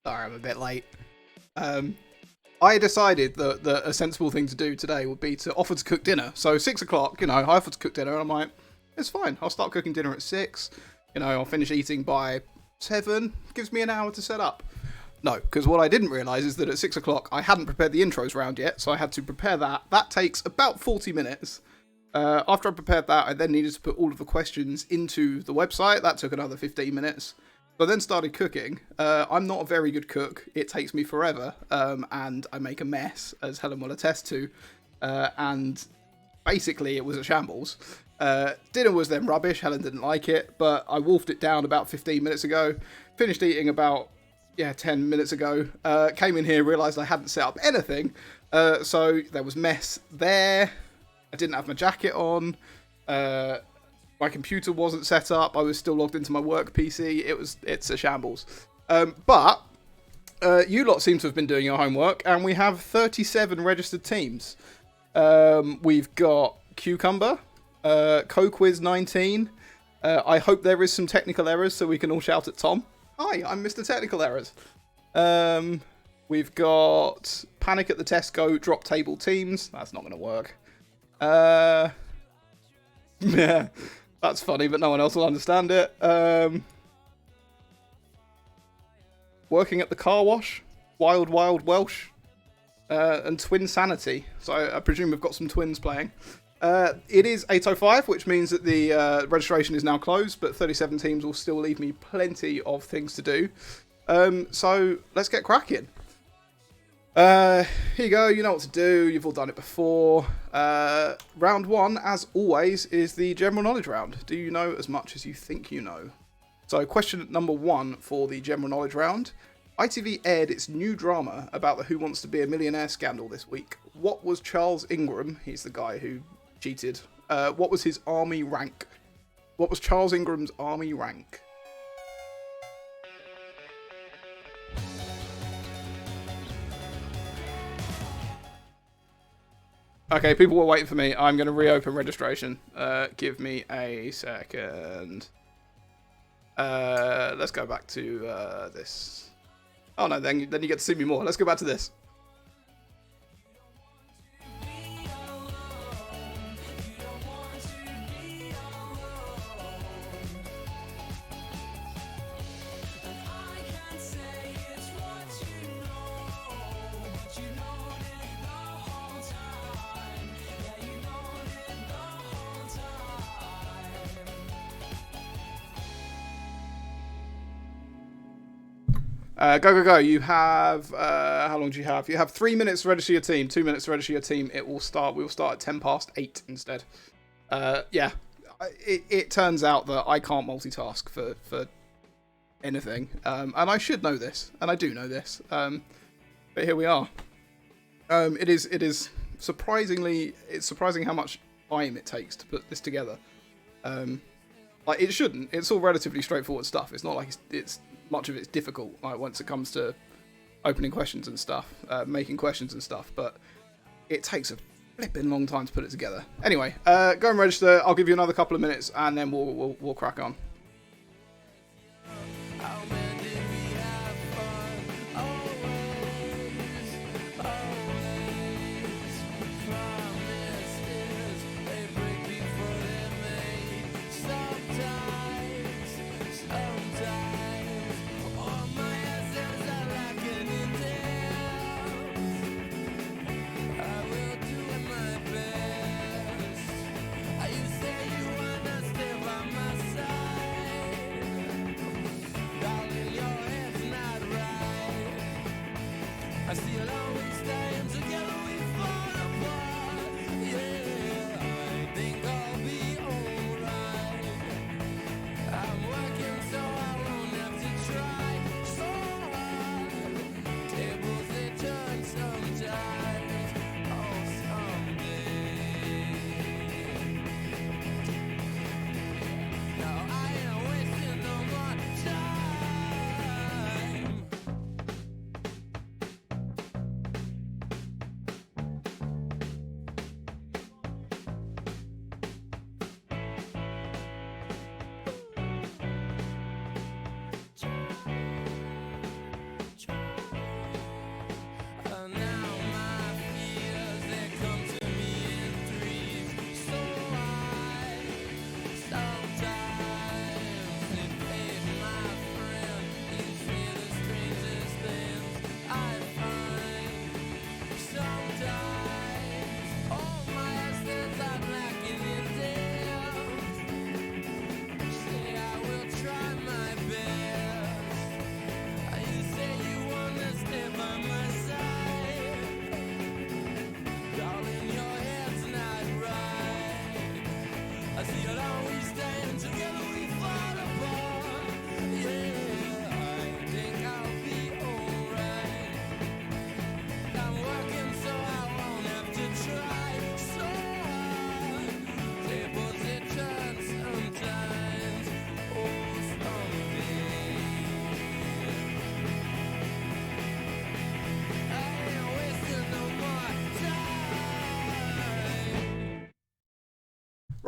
Sorry, I'm a bit late. I decided that a sensible thing to do today would be to offer to cook dinner. So 6 o'clock, I offered to cook dinner, and I'm like, it's fine. I'll start cooking dinner at 6. I'll finish eating by 7. Gives me an hour to set up. No, because what I didn't realise is that at 6 o'clock, I hadn't prepared the intros round yet, so I had to prepare that. That takes about 40 minutes. After I prepared that, I then needed to put all of the questions into the website. That took another 15 minutes. So I then started cooking. I'm not a very good cook. It takes me forever, and I make a mess, as Helen will attest to. And basically, it was a shambles. Dinner was then rubbish. Helen didn't like it, but I wolfed it down about 15 minutes ago. Finished eating about 10 minutes ago. Came in here, realised I hadn't set up anything. So there was mess there. I didn't have my jacket on. My computer wasn't set up. I was still logged into my work PC. It's a shambles. But you lot seem to have been doing your homework, and we have 37 registered teams. We've got Cucumber, CoQuiz19. I hope there is some technical errors so we can all shout at Tom. Hi, I'm Mr. Technical Errors. We've got Panic at the Tesco, Drop Table Teams. That's not going to work. Yeah, that's funny, but no one else will understand it. Working at the car wash, Wild Wild Welsh, and Twin Sanity. So I presume we've got some twins playing. It is 8:05, which means that the registration is now closed, but 37 teams will still leave me plenty of things to do. So let's get cracking. Here you go, you know what to do, you've all done it before. Round 1, as always, is the general knowledge round. Do you know as much as you think you know? So question number 1 for the general knowledge round. ITV aired its new drama about the Who Wants to Be a Millionaire scandal this week. What was Charles Ingram, he's the guy who cheated, what was his army rank? What was Charles Ingram's army rank? Okay, people were waiting for me. I'm going to reopen registration. Give me a second. Let's go back to this. Oh no, then you get to see me more. Let's go back to this. Go. You have, how long do you have? You have 3 minutes to register your team, 2 minutes to register your team. We will start at 8:10 instead. Yeah, it turns out that I can't multitask for anything. And I should know this, and I do know this. But here we are. It is surprising how much time it takes to put this together. Like, it shouldn't. It's all relatively straightforward stuff. It's not like it's much of it's difficult, like, once it comes to opening questions and stuff, making questions and stuff, but it takes a flipping long time to put it together. Anyway, go and register. I'll give you another couple of minutes, and then we'll crack on.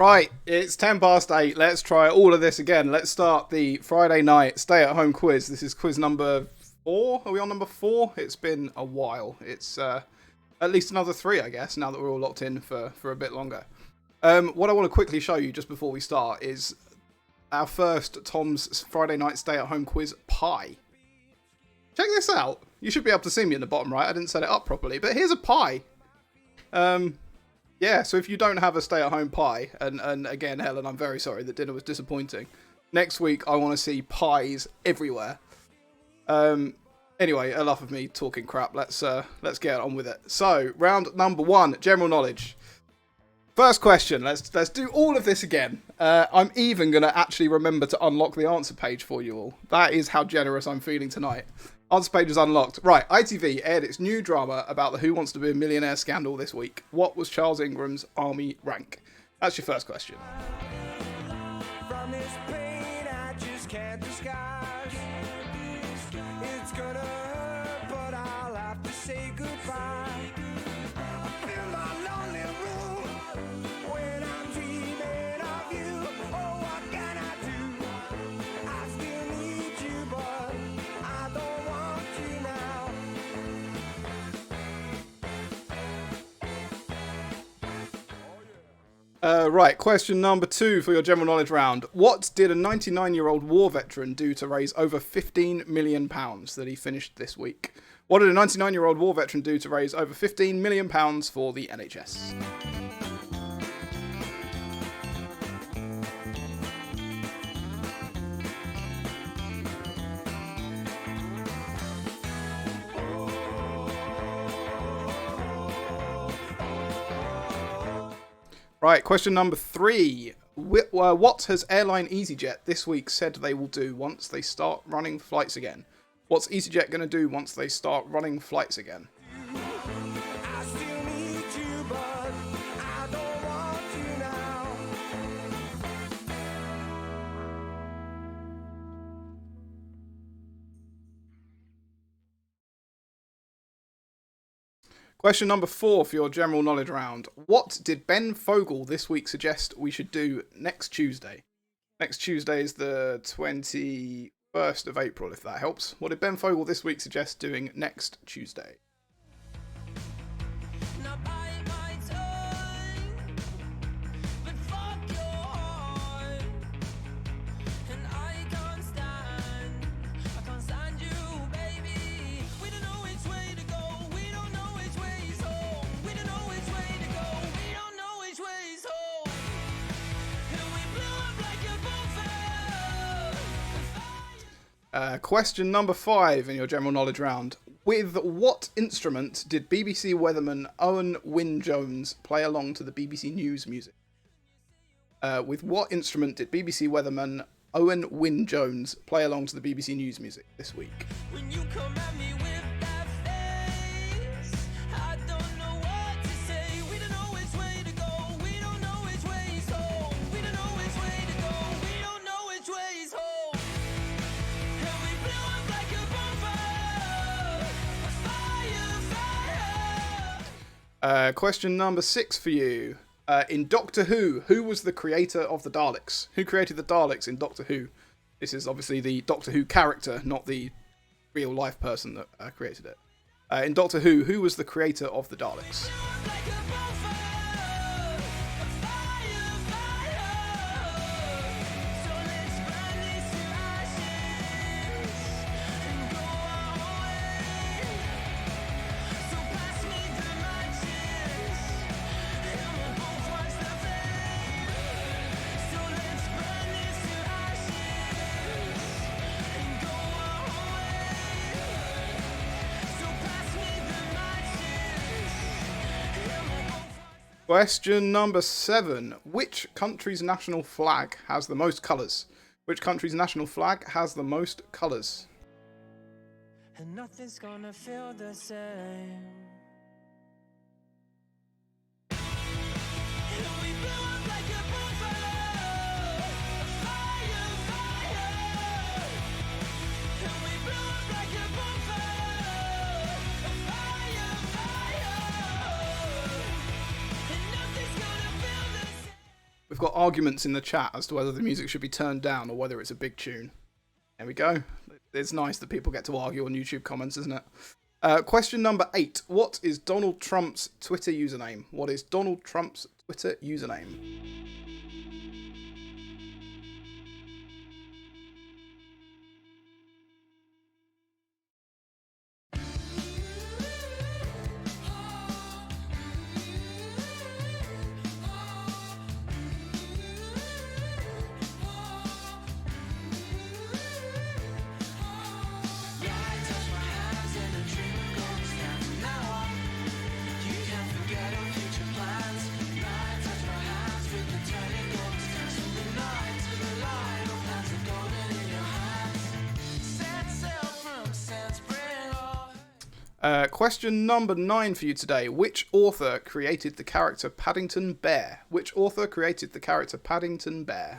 Right, it's 8:10. Let's try all of this again. Let's start the Friday night stay-at-home quiz. This is quiz number 4. Are we on number 4? It's been a while. It's at least another 3, I guess, now that we're all locked in for a bit longer. What I want to quickly show you just before we start is our first Tom's Friday night stay-at-home quiz pie. Check this out. You should be able to see me in the bottom right. I didn't set it up properly, but here's a pie. Yeah, so if you don't have a stay-at-home pie, and again, Helen, I'm very sorry that dinner was disappointing. Next week, I want to see pies everywhere. Anyway, enough of me talking crap. Let's get on with it. So, round number 1, general knowledge. First question. Let's do all of this again. I'm even going to actually remember to unlock the answer page for you all. That is how generous I'm feeling tonight. Answer page is unlocked. Right, ITV aired its new drama about the Who Wants to Be a Millionaire scandal this week. What was Charles Ingram's army rank? That's your first question. From this pain I just can't disguise. It's gonna hurt, but I'll have to say goodbye. I feel my lonely room when I'm dreaming of you. Oh, what can I do? I still need you, but I don't want you now. Right, question number 2 for your general knowledge round. What did a 99-year-old war veteran do to raise over £15 million that he finished this week? What did a 99-year-old war veteran do to raise over £15 million for the NHS? Right, question number 3. What has airline EasyJet this week said they will do once they start running flights again? What's EasyJet going to do once they start running flights again? Question number 4 for your general knowledge round. What did Ben Fogle this week suggest we should do next Tuesday? Next Tuesday is the 21st of April, if that helps. What did Ben Fogle this week suggest doing next Tuesday? Question number 5 in your general knowledge round. With what instrument did BBC weatherman Owen Wyn-Jones play along to the BBC News music? With what instrument did BBC weatherman Owen Wyn-Jones play along to the BBC News music this week? When you come at me with that face, I don't know what to say. We don't know which way to go. We don't know which way is home. We don't know which way to go. We don't know which way is home. Question number 6 for you. In Doctor who was the creator of the Daleks? Who created the Daleks in Doctor Who? This is obviously the Doctor Who character, not the real life person that created it. In Doctor who was the creator of the Daleks? Question number 7. Which country's national flag has the most colours? Which country's national flag has the most colours? And nothing's gonna feel the same. We've got arguments in the chat as to whether the music should be turned down or whether it's a big tune. There we go. It's nice that people get to argue on YouTube comments, isn't it? Question number 8. What is Donald Trump's Twitter username? What is Donald Trump's Twitter username? Question number 9 for you today. Which author created the character Paddington Bear? Which author created the character Paddington Bear?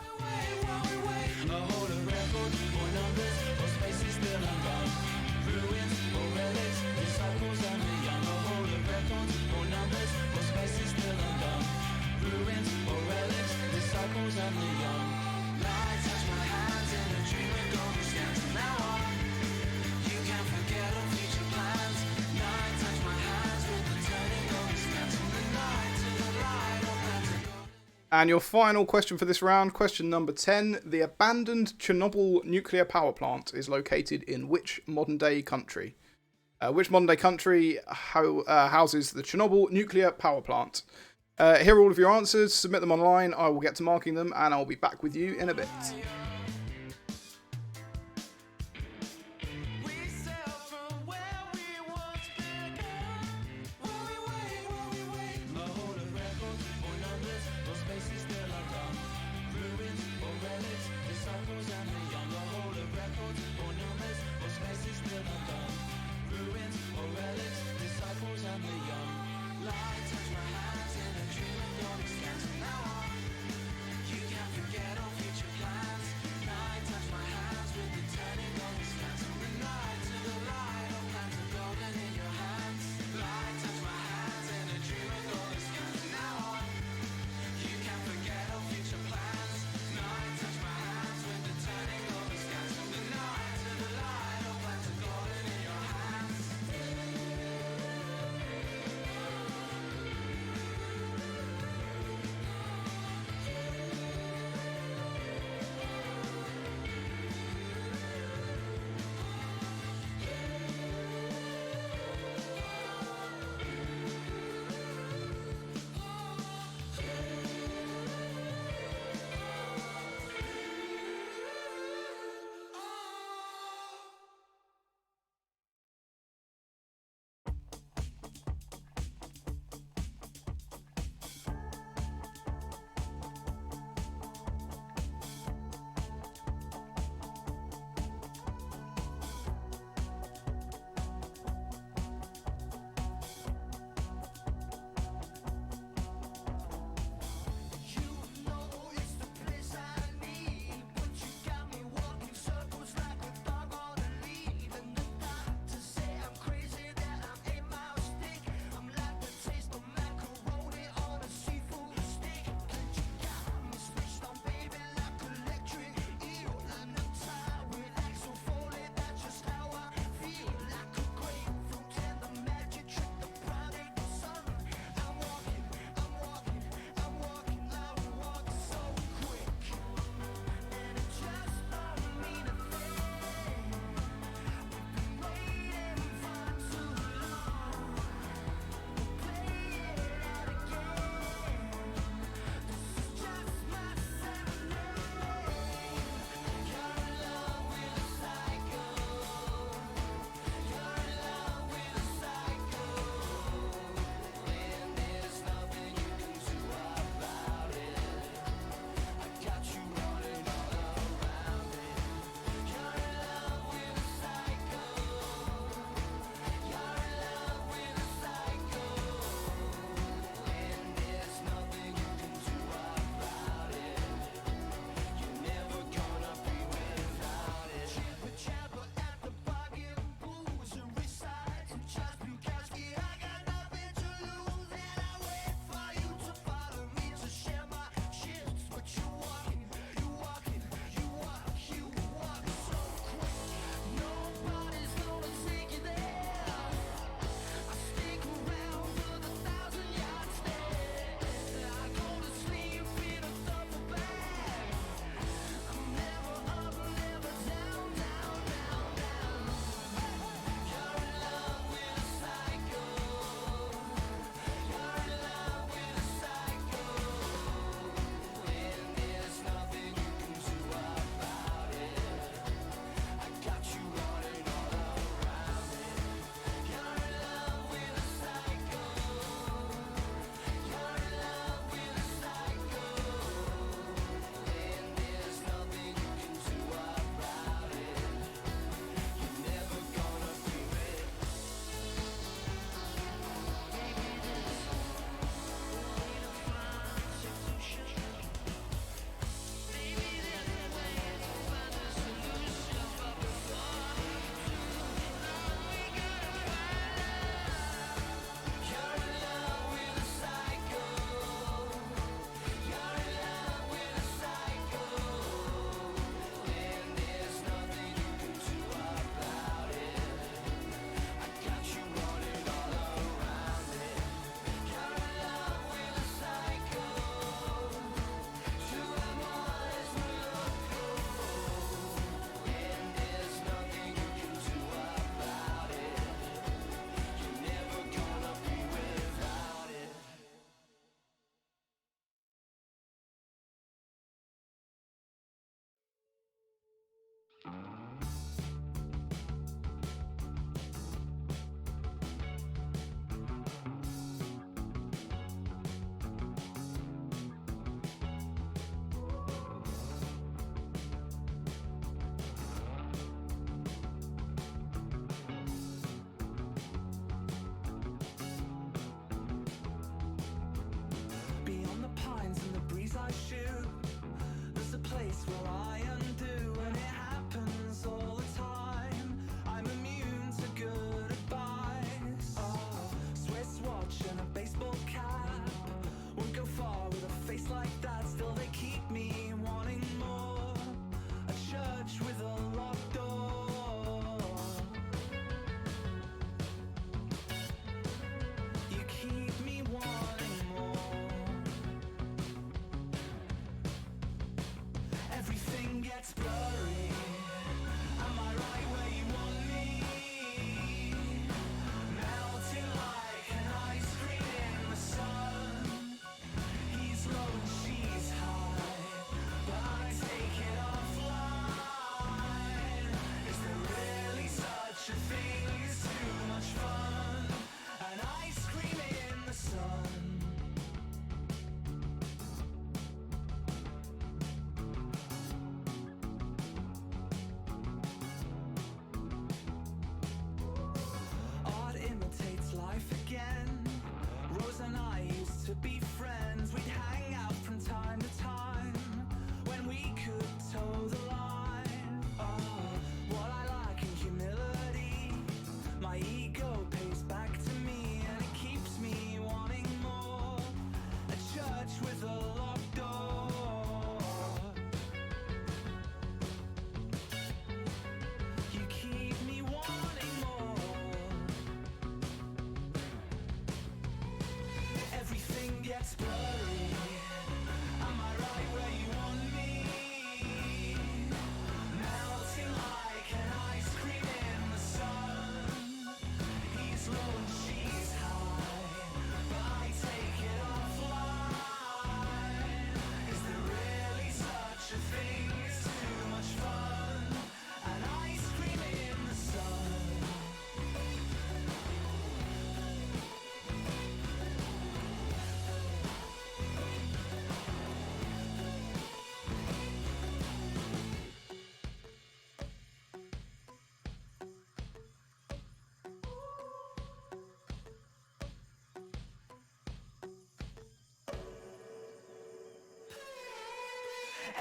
And your final question for this round, question number 10. The abandoned Chernobyl nuclear power plant is located in which modern-day country? Which modern-day country houses the Chernobyl nuclear power plant? Here are all of your answers. Submit them online. I will get to marking them, and I'll be back with you in a bit.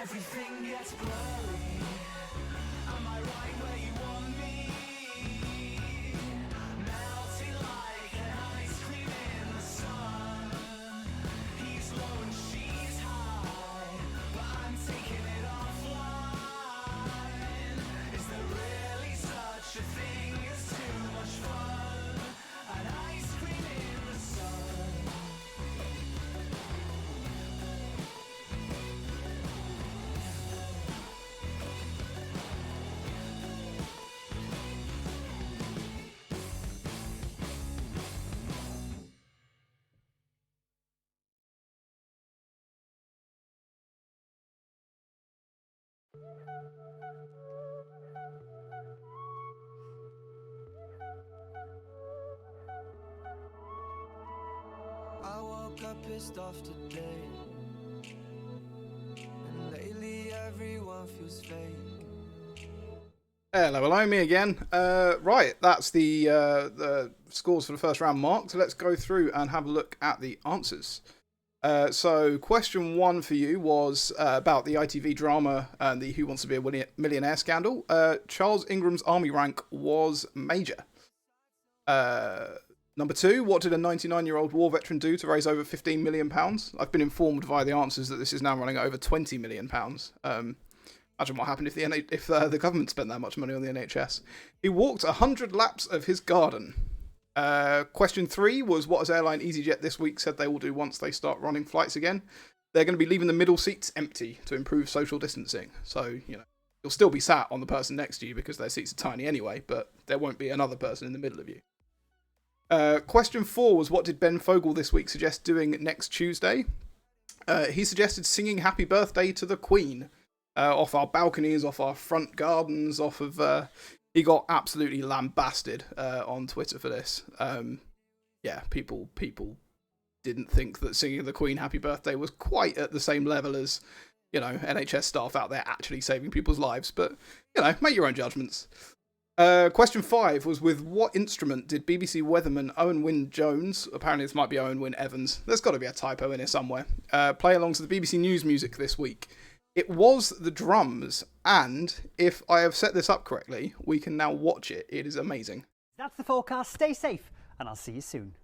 Everything gets blurry. Am I right where you want me? Melting like an ice cream in the sun. He's low and she's high, but I'm taking it offline. Is there really such a thing as too much fun? An ice cream in the sun. I woke up pissed off today, and lately everyone feels fake. Hello, me again. Right, that's the scores for the first round marked. So let's go through and have a look at the answers. So question 1 for you was about the ITV drama and the Who Wants to Be a Millionaire scandal. Charles Ingram's army rank was Major. Number 2, what did a 99-year-old war veteran do to raise over £15 million? I've been informed via the answers that this is now running at over £20 million. Imagine what happened if the government spent that much money on the NHS. He walked 100 laps of his garden. Question 3 was, what has airline EasyJet this week said they will do once they start running flights again? They're going to be leaving the middle seats empty to improve social distancing. So, you'll still be sat on the person next to you because their seats are tiny anyway, but there won't be another person in the middle of you. Question 4 was, what did Ben Fogle this week suggest doing next Tuesday? He suggested singing Happy Birthday to the Queen off our balconies, off our front gardens, off of... he got absolutely lambasted on Twitter for this. People didn't think that singing the Queen Happy Birthday was quite at the same level as, NHS staff out there actually saving people's lives. But, make your own judgments. Question 5 was, with what instrument did BBC weatherman Owen Wyn-Jones, apparently this might be Owen Wyn-Evans, there's got to be a typo in here somewhere, play along to the BBC News music this week? It was the drums, and if I have set this up correctly, we can now watch it. It is amazing. That's the forecast. Stay safe, and I'll see you soon.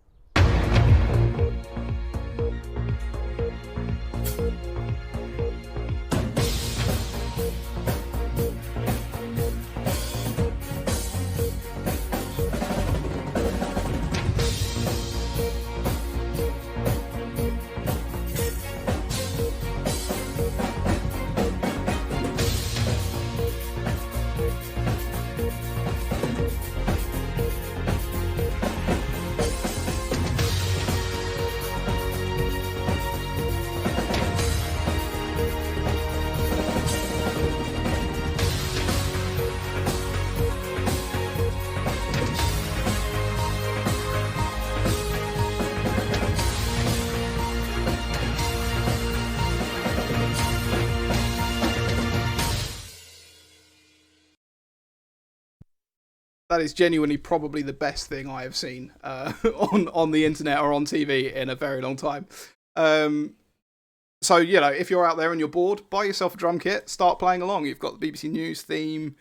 That is genuinely probably the best thing I have seen on the internet or on TV in a very long time. So, if you're out there and you're bored, buy yourself a drum kit, start playing along. You've got the BBC News theme,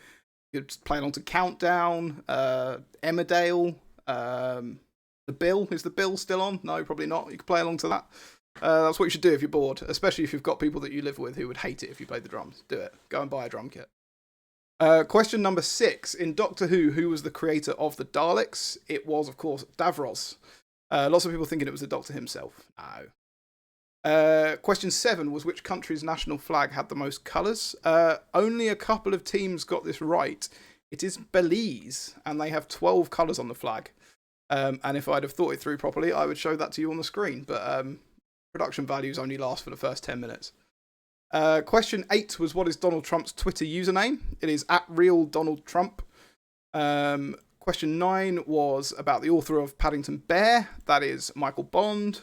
you could play along to Countdown, Emmerdale, The Bill. Is The Bill still on? No, probably not. You could play along to that. That's what you should do if you're bored, especially if you've got people that you live with who would hate it if you played the drums. Do it. Go and buy a drum kit. Question number 6. In Doctor who was the creator of the Daleks? It was, of course, Davros. Lots of people thinking it was the Doctor himself. No. Question 7 was which country's national flag had the most colours? Only a couple of teams got this right. It is Belize, and they have 12 colours on the flag. And if I'd have thought it through properly, I would show that to you on the screen. But production values only last for the first 10 minutes. Question 8 was what is Donald Trump's Twitter username? It is @RealDonaldTrump. Question 9 was about the author of Paddington Bear. That is Michael Bond.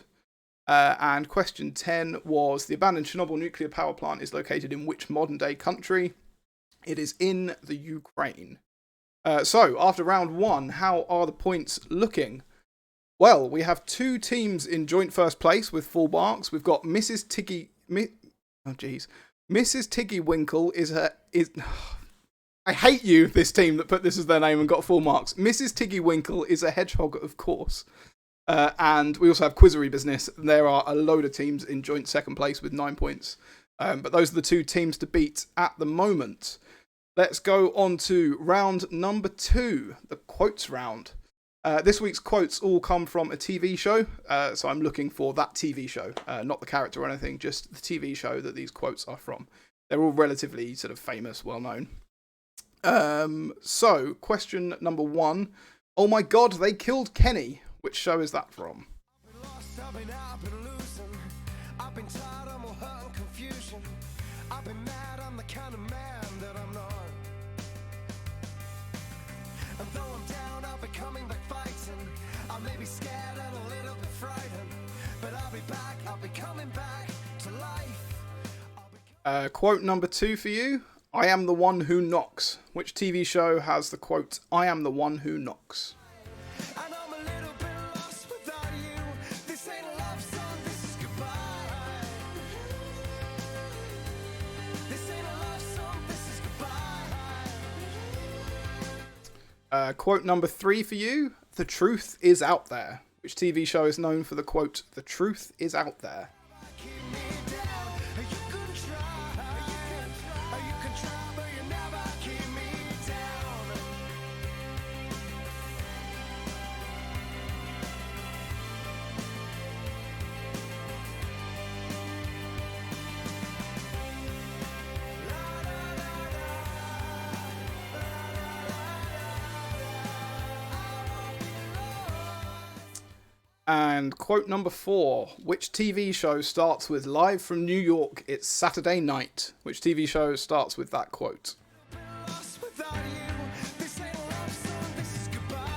And question 10 was the abandoned Chernobyl nuclear power plant is located in which modern day country? It is in the Ukraine. So, after round 1, how are the points looking? Well, we have 2 teams in joint first place with full marks. We've got Mrs. Tiggy... Mrs. Tiggy Winkle is... I hate you, this team that put this as their name and got full marks. Mrs. Tiggy Winkle is a hedgehog, of course. And we also have Quizzery Business. There are a load of teams in joint second place with 9 points. But those are the 2 teams to beat at the moment. Let's go on to round number 2, the quotes round. This week's quotes all come from a TV show, so I'm looking for that TV show, not the character or anything, just the TV show that these quotes are from. They're all relatively sort of famous, well-known. So, question number 1. Oh my god, they killed Kenny. Which show is that from? I've been out, been losing. I've been tired, I'm all hurt and confusion. I've been mad, I'm the kind of man that I'm not. And though I'm down, I'll be coming back fighting. I may be scared and a little bit frightened, but I'll be back, I'll be coming back to life. Quote number 2 for you. I am the one who knocks. Which TV show has the quote, I am the one who knocks? And I'm a little bit lost without you. This ain't a love song, this is goodbye. This ain't a love song, this is goodbye. Quote number 3 for you. The truth is out there. Which TV show is known for the quote, the truth is out there? Keep me down. You can try, you can try, but you never keep me down. And quote number 4. Which TV show starts with live from New York, it's Saturday night? Which TV show starts with that quote? Lost without you. This ain't a love song, this is goodbye.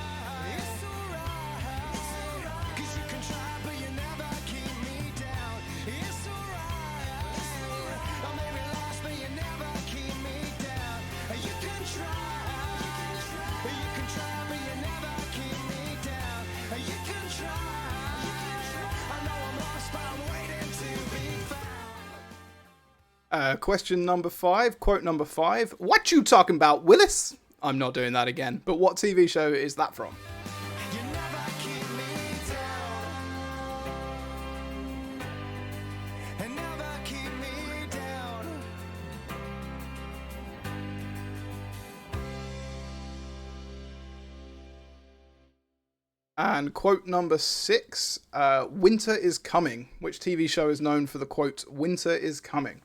It's alright. 'Cause you can try, but you never keep me down. It's alright. I may be lost, but you never keep me down. You can try. You can try, but you never keep me down. You can try. I know I'm lost, but I'm waiting to be found. Question number 5. Quote number 5. What you talking about, Willis? I'm not doing that again. But what TV show is that from? You never keep me down. And never keep me down. And quote number 6. Winter is coming. Which TV show is known for the quote, winter is coming?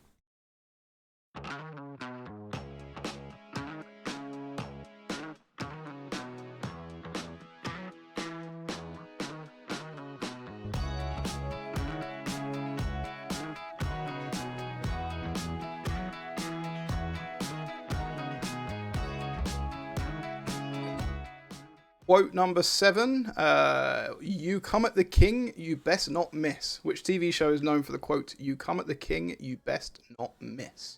Quote number 7. You come at the king, you best not miss. Which TV show is known for the quote, you come at the king, you best not miss?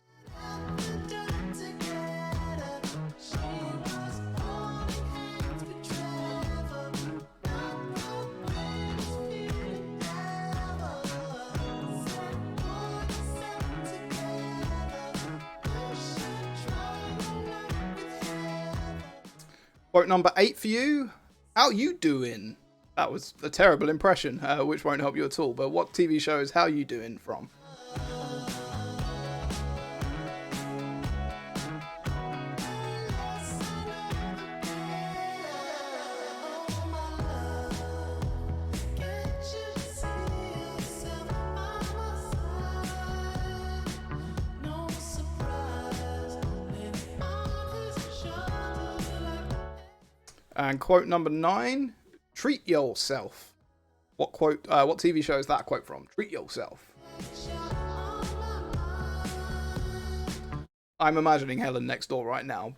Quote number 8 for you. How you doing? That was a terrible impression, which won't help you at all. But what TV show is How You Doing from? And quote number 9, treat yourself. What TV show is that quote from? Treat yourself. I'm imagining Helen next door right now,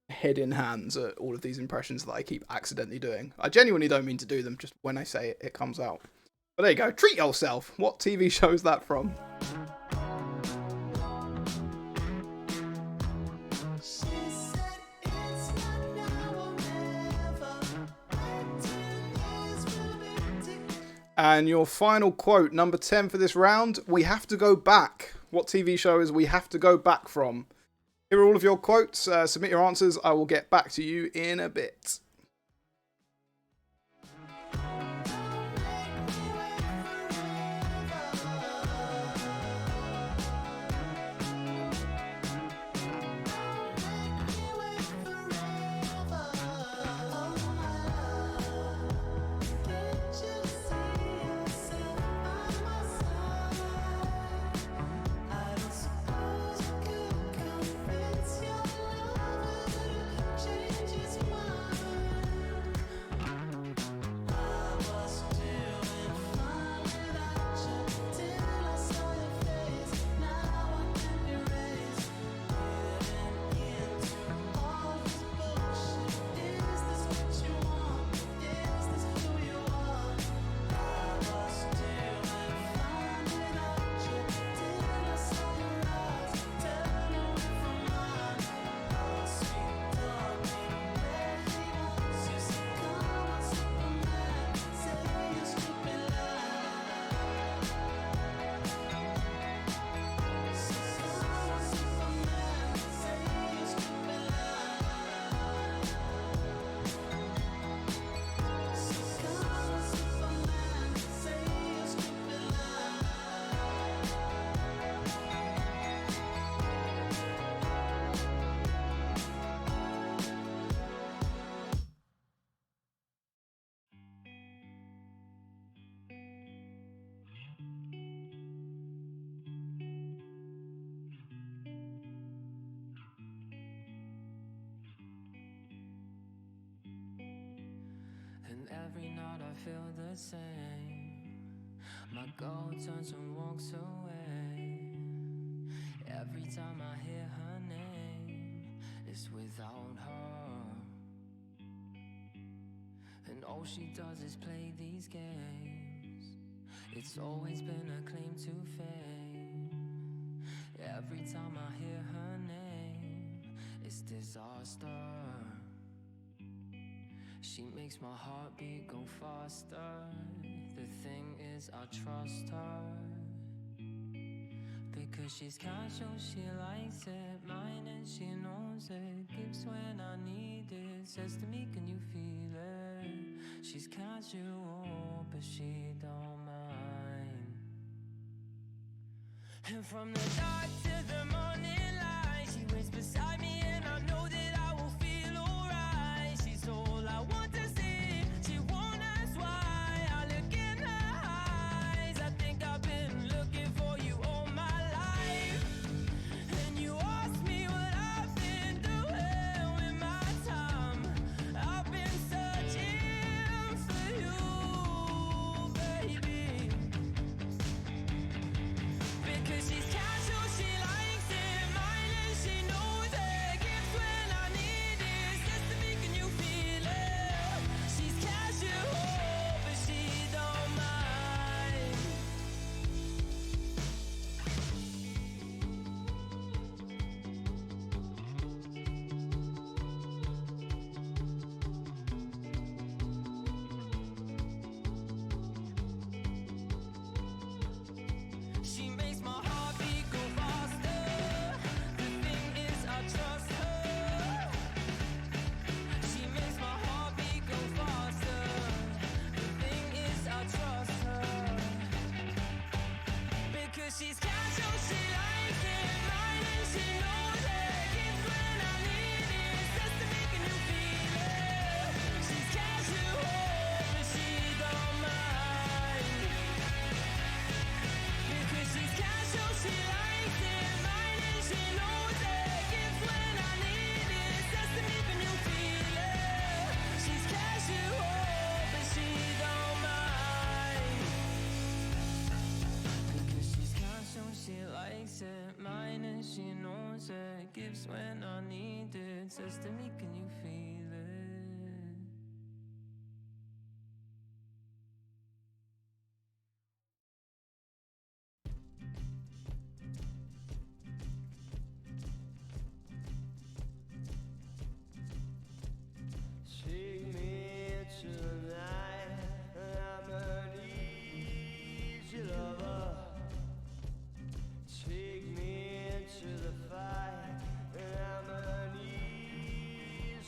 head in hands at all of these impressions that I keep accidentally doing. I genuinely don't mean to do them, just when I say it, it comes out. But there you go, treat yourself. What TV show is that from? And your final quote, number 10 for this round, we have to go back. What TV show is we have to go back from? Here are all of your quotes. Submit your answers. I will get back to you in a bit. And every night I feel the same. My girl turns and walks away. Every time I hear her name, it's without her. And all she does is play these games. It's always been a claim to fame. Every time I hear her name, it's disaster. She makes my heartbeat go faster. The thing is, I trust her because she's casual, she likes it. Mine and she knows it. Gives when I need it. Says to me, can you feel it? She's casual, but she don't mind. And from the dark to the morning light, she waits beside me and I know that I will feel alright. She's all I want to see. She won't ask why. I look in her eyes. I think I've been looking for you all my life. And you ask me what I've been doing with my time. I've been searching for you, baby. Because she's casual, she likes it. Mine and she knows it.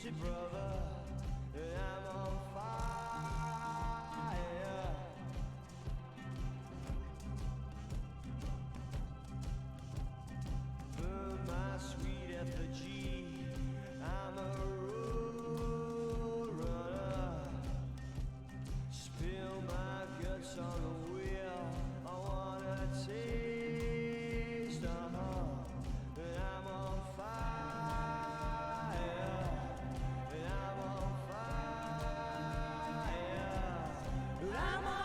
See, brother, I'm on fire. Burn my sweet effigy. I'm a road runner. Spill my guts on the wheel. I wanna taste and I'm on fire. And I'm on fire. I'm on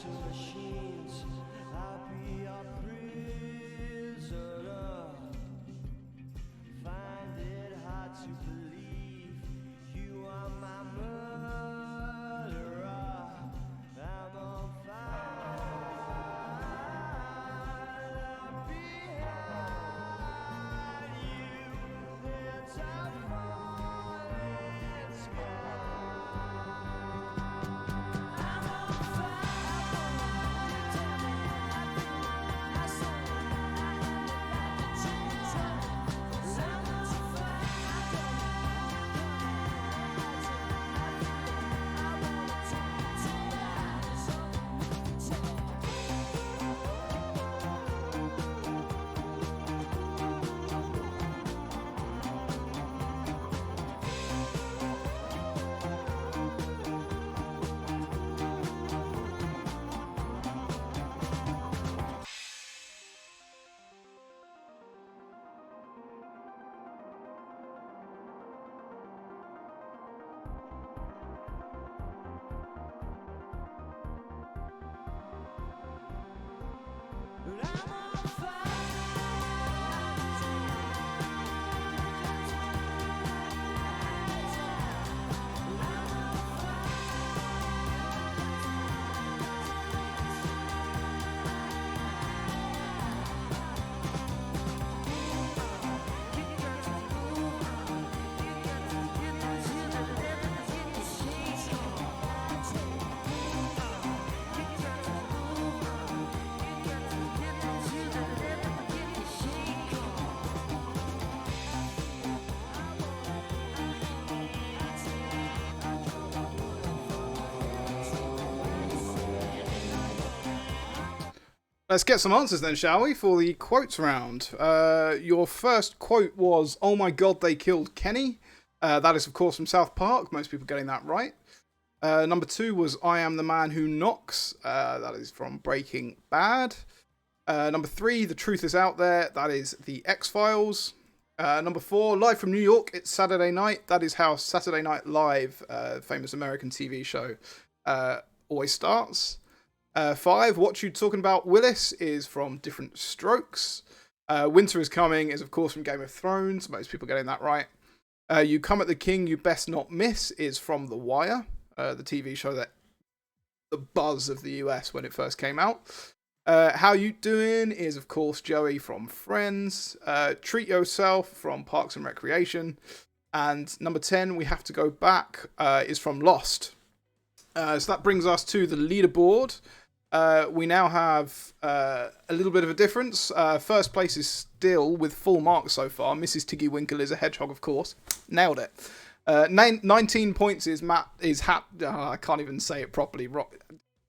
to machines, I'll be your prisoner. Find it hard to believe you are my murderer. I'm on fire behind you. There's a falling sky. I'm on Let's get some answers then, shall we, for the quotes round. Your first quote was, "Oh my god, they killed Kenny." That is, of course, from South Park. Most people getting that right. Number 2 was, "I am the man who knocks." That is from Breaking Bad. Number 3, "The truth is out there." That is The X-Files. Number 4, "Live from New York, it's Saturday night." That is how Saturday Night Live, famous American TV show, always starts. 5, "What You Talking About, Willis," is from Different Strokes. "Winter is Coming" is, of course, from Game of Thrones. Most people getting that right. "You Come at the King, You Best Not Miss" is from The Wire, the TV show that the buzz of the US when it first came out. "How You Doing" is, of course, Joey from Friends. "Treat Yourself" from Parks and Recreation. And number 10, "We Have to Go Back," is from Lost. So that brings us to the leaderboard. We now have a little bit of a difference. First place is still with full marks so far. Mrs. Tiggy Winkle is a hedgehog, of course. Nailed it. 19 points is Hat. I can't even say it properly.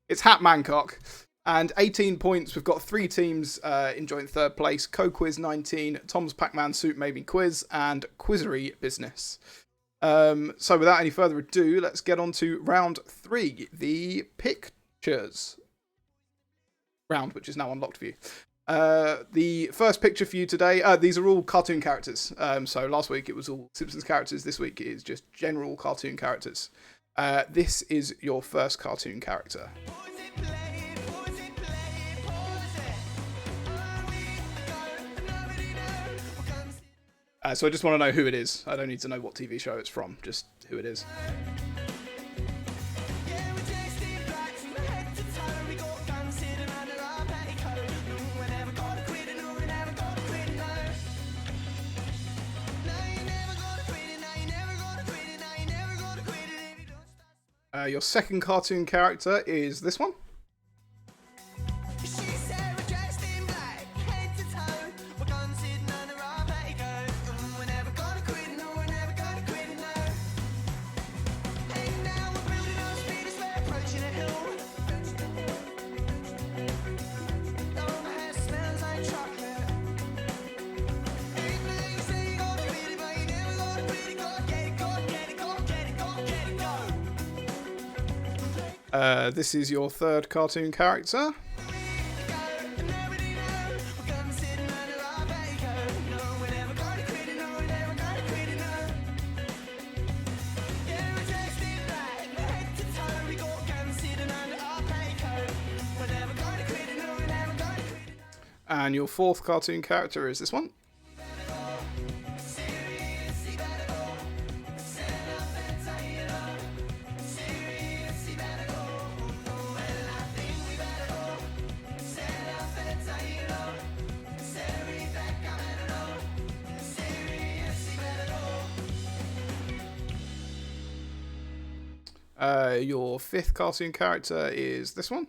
It's Hat Mancock. And 18 points. We've got 3 teams enjoying third place. Co-Quiz 19, Tom's Pac-Man Soup Maybe Quiz, and Quizzery Business. So without any further ado, let's get on to round 3, the pictures round, which is now unlocked for you. The first picture for you today, these are all cartoon characters. So last week it was all Simpsons characters. This week it is just general cartoon characters. This is your first cartoon character. So I just want to know who it is. I don't need to know what TV show it's from, just who it is. Yeah, we're dressed in black from head to toe. We got guns hidden under our petticoat. No, we're never gonna quit it. No, we're never gonna quit it. No. No, you're never gonna quit it. No, you're never gonna quit it. No, you're never gonna quit it if you don't start. Your second cartoon character is this one. She said we're dressed in black, head to toe. We're guns hidden under our petticoat. We're never gonna quit it. No, we're never gonna quit it. No. And now we're building our speed as we're approaching a hill. Oh, my hair smells like chocolate. And now you say you're gonna quit it, but you never gonna quit it. Go get it, go get it, go get it, go get it, go. This is your third cartoon character. And your fourth cartoon character is this one. Your fifth cartoon character is this one.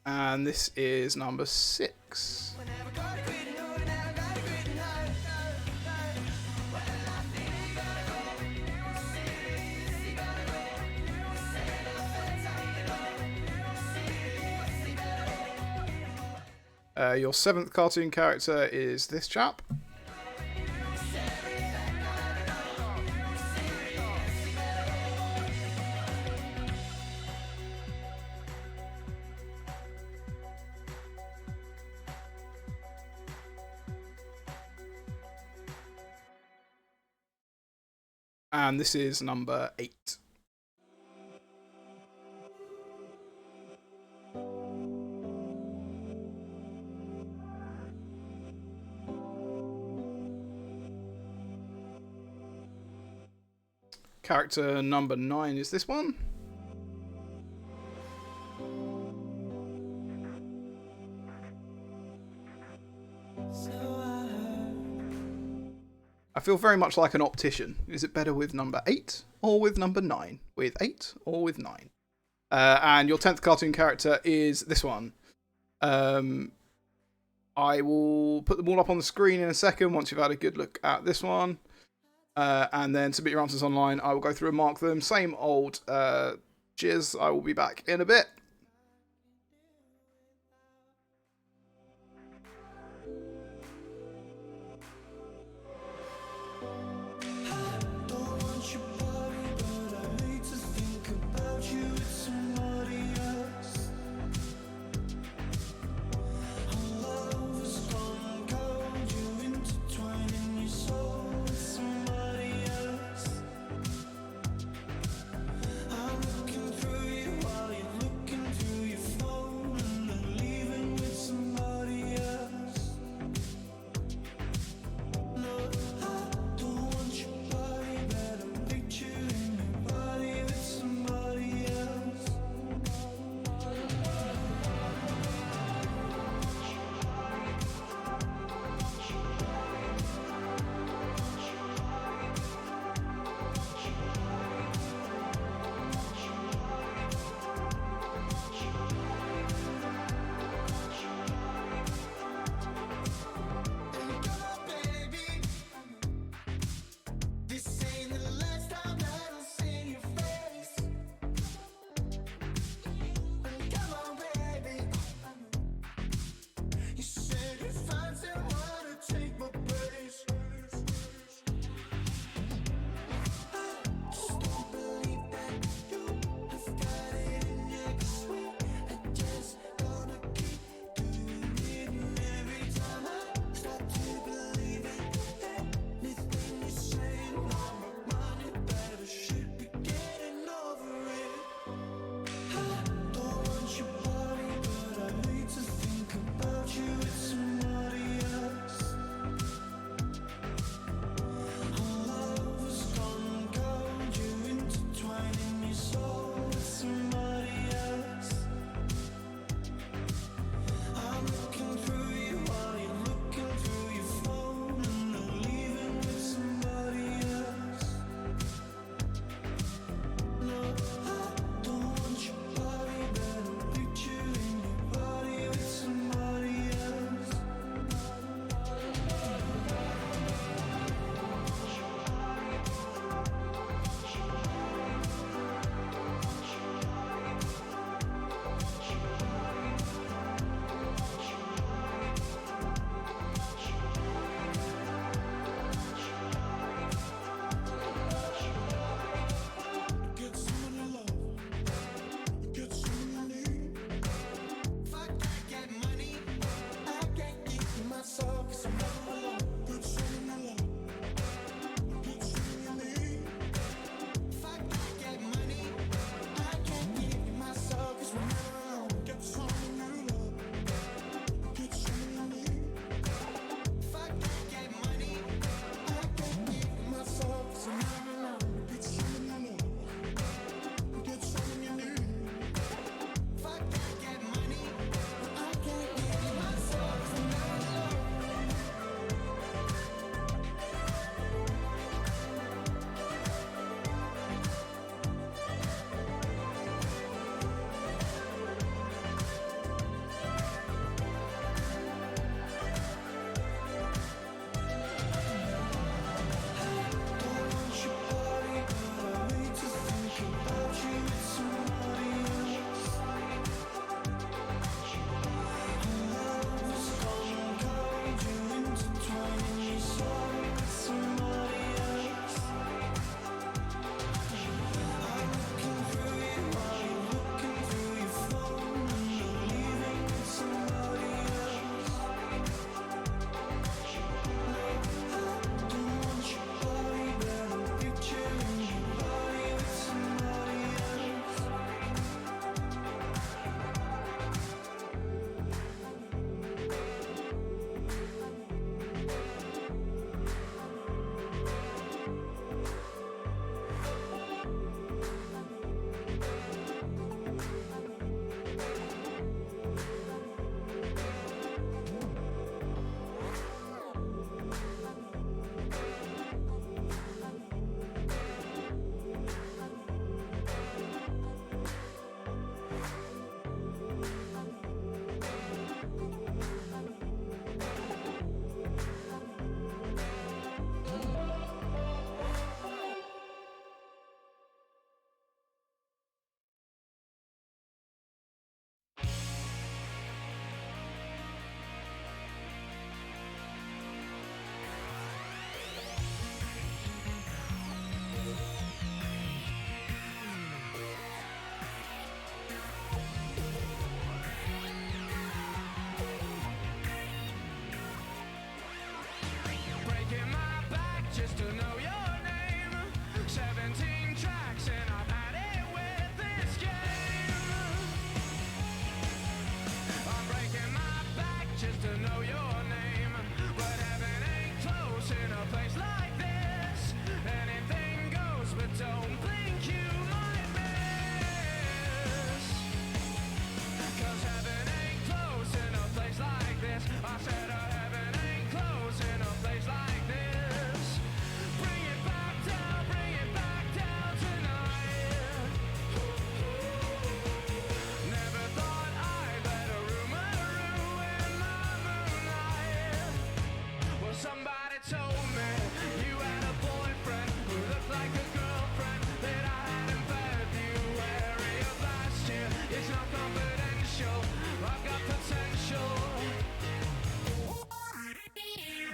And this is number 6. Your seventh cartoon character is this chap. And this is number 8. Character number 9 is this one. I feel very much like an optician. Is it better with number 8 or with number 9? With 8 or with 9? And your 10th cartoon character is this one. I will put them all up on the screen in a second once you've had a good look at this one. And then submit your answers online. I will go through and mark them. Same old jizz. I will be back in a bit. I'm looking through you while you're looking know your name, but heaven ain't close in a place like this. Anything goes, but don't blink, you might miss. 'Cause heaven ain't close in a place like this. I said heaven ain't close in a place like this. Bring it back down tonight. Never thought I'd let a rumor ruin my moonlight. Well, somebody told me you had a boyfriend who looked like a girlfriend that I had in February of last year. It's not confidential, I've got potential.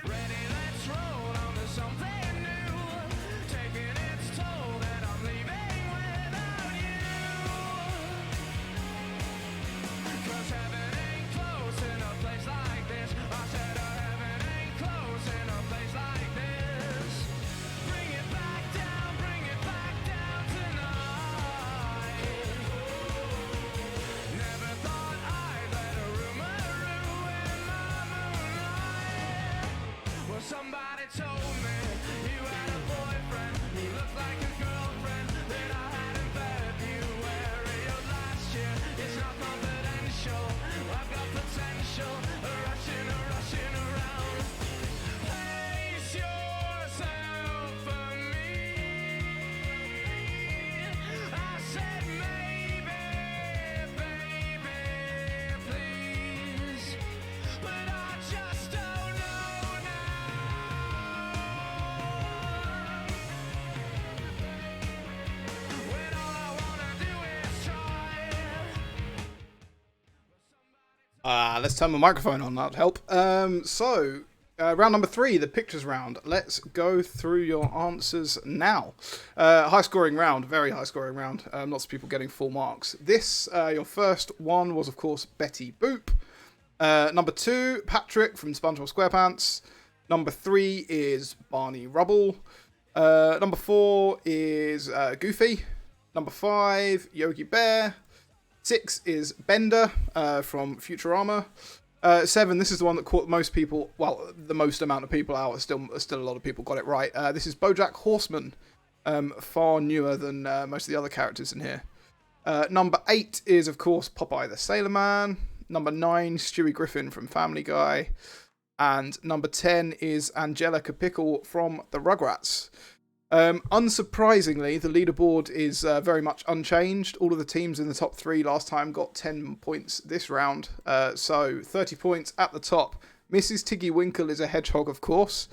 Ready, let's roll on to something new. Taking its toll that I'm leaving without you. 'Cause heaven ain't close in a place like this. I said heaven ain't close in a place like this. Bring it back down tonight. Never thought I'd let a rumor ruin my moonlight. Well, somebody told me you had a boyfriend who looked like a girlfriend that I had in February of last year. It's not confidential, I've got potential, rushing around. Place yourself for me. I said maybe, baby, please, but I just don't know now. When all I wanna do is try. Let's turn my microphone on, that'd help. Round number 3, the pictures round. Let's go through your answers now. High scoring round, very high scoring round. Lots of people getting full marks. This, your first one was, of course, Betty Boop. Number 2, Patrick from SpongeBob SquarePants. Number 3 is Barney Rubble. Number 4 is Goofy. Number 5, Yogi Bear. 6 is Bender from Futurama. 7, this is the one that caught most people, well, the most amount of people out. Still a lot of people got it right. This is BoJack Horseman, far newer than most of the other characters in here. Number 8 is, of course, Popeye the Sailor Man. Number 9, Stewie Griffin from Family Guy. And number 10 is Angelica Pickle from the Rugrats. Unsurprisingly, the leaderboard is very much unchanged. All of the teams in the top 3 last time got 10 points this round. So 30 points at the top. Mrs. Tiggy Winkle is a hedgehog, of course.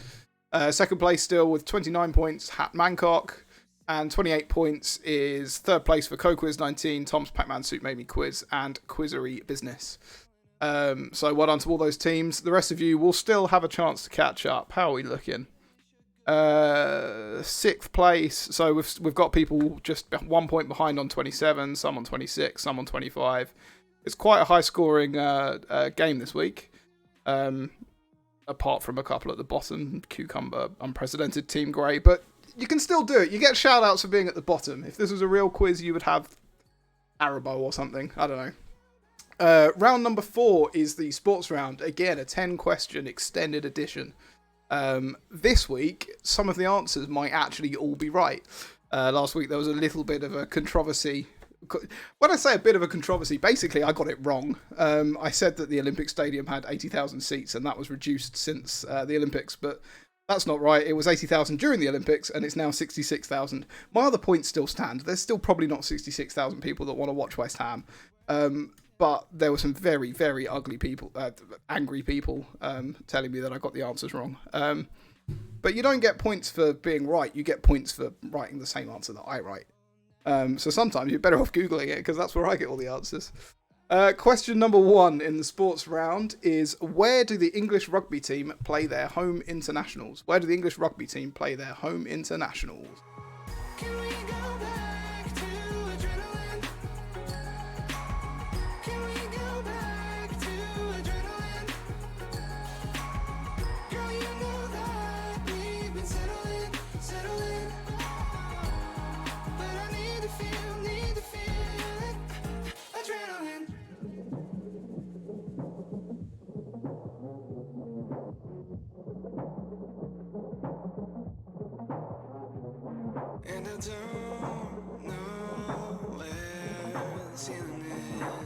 Second place still with 29 points, Hat Mancock. And 28 points is third place for Co-Quiz 19, Tom's Pac-Man Soup Made Me Quiz, and Quizzery Business. So well done to all those teams. The rest of you will still have a chance to catch up. How are we looking? 6th place, so we've got people just 1 point behind on 27, some on 26, some on 25. It's quite a high scoring game this week, apart from a couple at the bottom, Cucumber, Unprecedented, Team Grey, but you can still do it. You get shout outs for being at the bottom. If this was a real quiz, you would have Haribo or something, I don't know. Round number 4 is the sports round, again a 10 question extended edition. This week, some of the answers might actually all be right. Last week there was a little bit of a controversy. When I say a bit of a controversy, basically I got it wrong. I said that the Olympic Stadium had 80,000 seats and that was reduced since the Olympics, but that's not right. It was 80,000 during the Olympics and it's now 66,000. My other points still stand. There's still probably not 66,000 people that want to watch West Ham. But there were some very, very ugly people, angry people, telling me that I got the answers wrong. But you don't get points for being right. You get points for writing the same answer that I write. So sometimes you're better off Googling it, because that's where I get all the answers. Question number 1 in the sports round is, where do the English rugby team play their home internationals? Where do the English rugby team play their home internationals? Can we go back to adrenaline? Can we go back to adrenaline? Girl, you know that we've been settling. But I need to feel it. Adrenaline.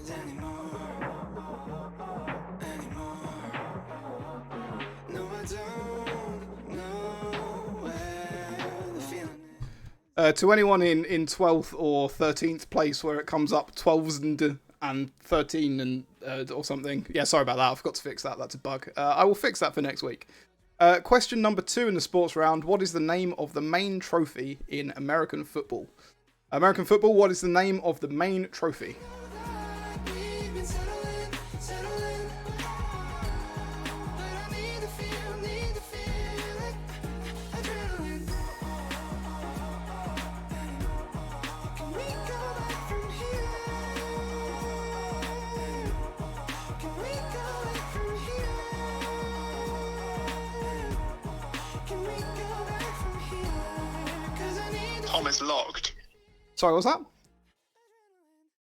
No, I don't know where the feeling To anyone in 12th or 13th place where it comes up 12 and 13 and or something. Yeah, sorry about that. I forgot to fix that. That's a bug. I will fix that for next week. Question number 2 in the sports round. What is the name of the main trophy in American football? American football, what is the name of the main trophy? we've been settling, but I need to feel it, adrenaline. Can we go back from here? Can we go back from here? Can we go back from here? 'Cause I need to Tom is logged. Sorry, what was that?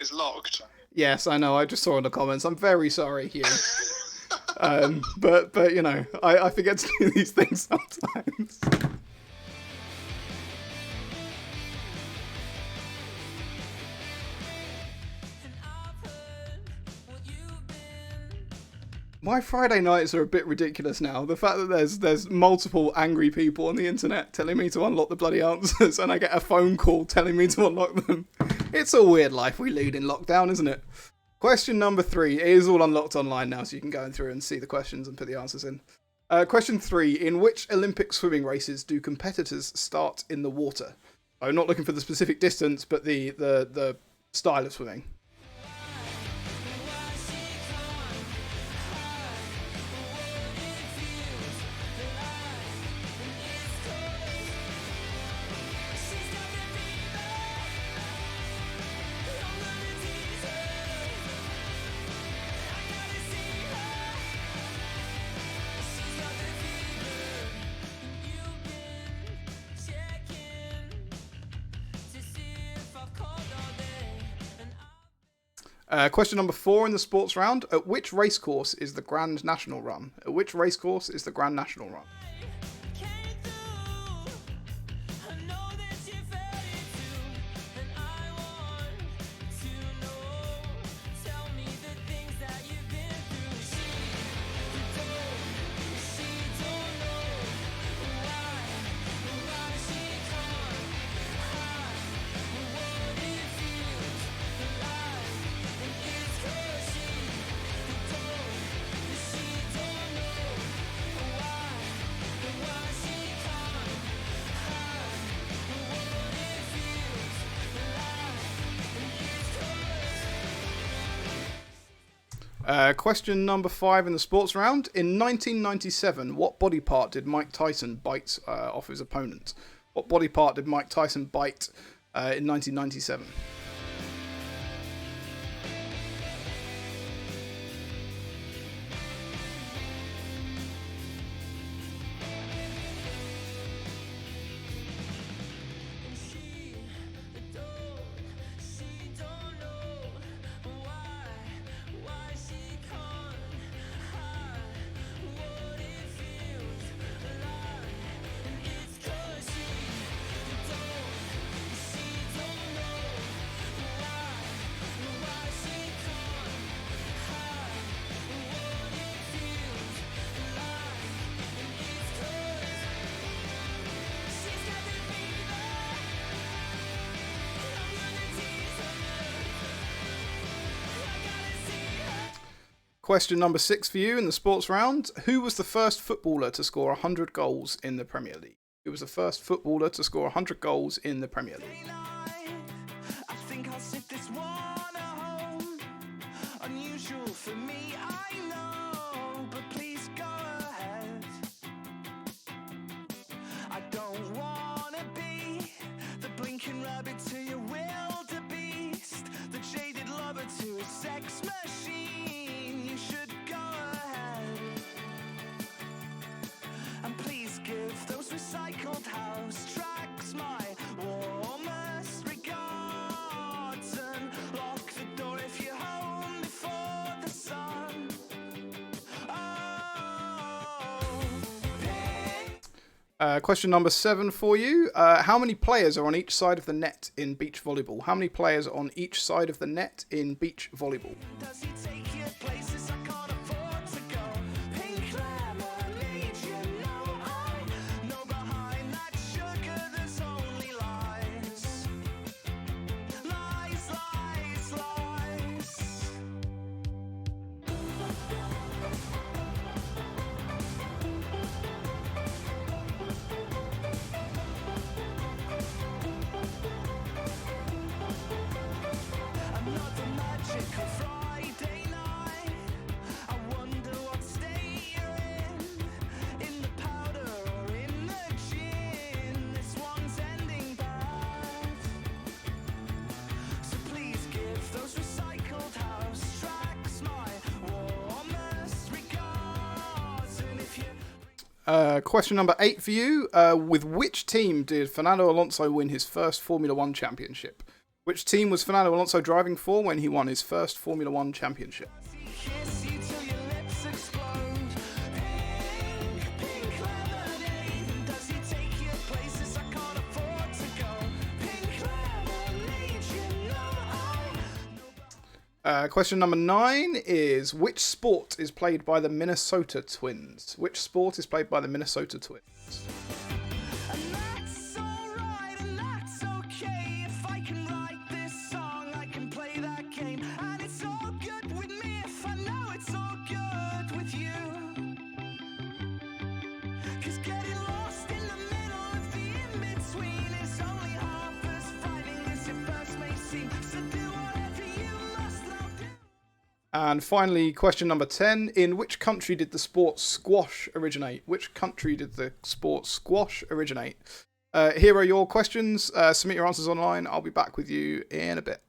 Is logged. Yes, I know. I just saw in the comments. I'm very sorry, Hugh. But you know, I forget to do these things sometimes. And I've heard what you've been. My Friday nights are a bit ridiculous now. The fact that there's multiple angry people on the internet telling me to unlock the bloody answers, and I get a phone call telling me to unlock them. It's a weird life we lead in lockdown, isn't it? Question number 3. It is all unlocked online now, so you can go through and see the questions and put the answers in. Question 3. In which Olympic swimming races do competitors start in the water? I'm not looking for the specific distance, but the style of swimming. Question number 4 in the sports round. At which racecourse is the Grand National run? At which racecourse is the Grand National run? Question number 5 in the sports round. In 1997, what body part did Mike Tyson bite off his opponent? What body part did Mike Tyson bite in 1997? Question number 6 for you in the sports round. Who was the first footballer to score 100 goals in the Premier League? Who was the first footballer to score 100 goals in the Premier League? I think I'll sit this one at home. Unusual for me, I know, but please go ahead. I don't wanna be the blinking rabbit to your wildebeest, the jaded lover to a sex machine. You should go ahead. And please give those recycled house tracks my warmest regards, and lock the door if you're home before the sun. Question number 7 for you. How many players are on each side of the net in beach volleyball? How many players are on each side of the net in beach volleyball? Does he take you places I can't afford to go? Pink lemonade, you know I know behind that sugar there's only lies. Lies, lies, lies. Another magical Friday night. I wonder what state you're in the powder or in the gin. This one's ending bad. So please give those recycled house tracks my warmest regards. And if you Question number 8 for you. With which team did Fernando Alonso win his first Formula 1 championship? Which team was Fernando Alonso driving for when he won his first Formula 1 championship? kiss you till your lips explode. Pink, pink lemonade. Does he take you places I can't afford to go? Pink lemonade, you know I. Question number 9 is, which sport is played by the Minnesota Twins? Which sport is played by the Minnesota Twins? And that's alright, and that's okay. If I can write this song, I can play that game. And it's all good with me if I know it's all good with you. 'Cause getting lost in the middle of the in-between is only half as frightening as it first may seem. So do whatever you must now do. And finally, question number 10. In which country did the sport squash originate? Which country did the sport squash originate? Here are your questions. Submit your answers online. I'll be back with you in a bit.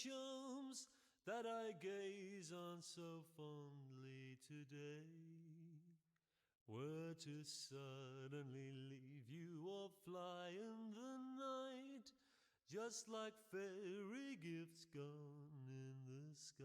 chums that I gaze on so fondly today were to suddenly leave you or fly in the night, just like fairy gifts gone in the sky.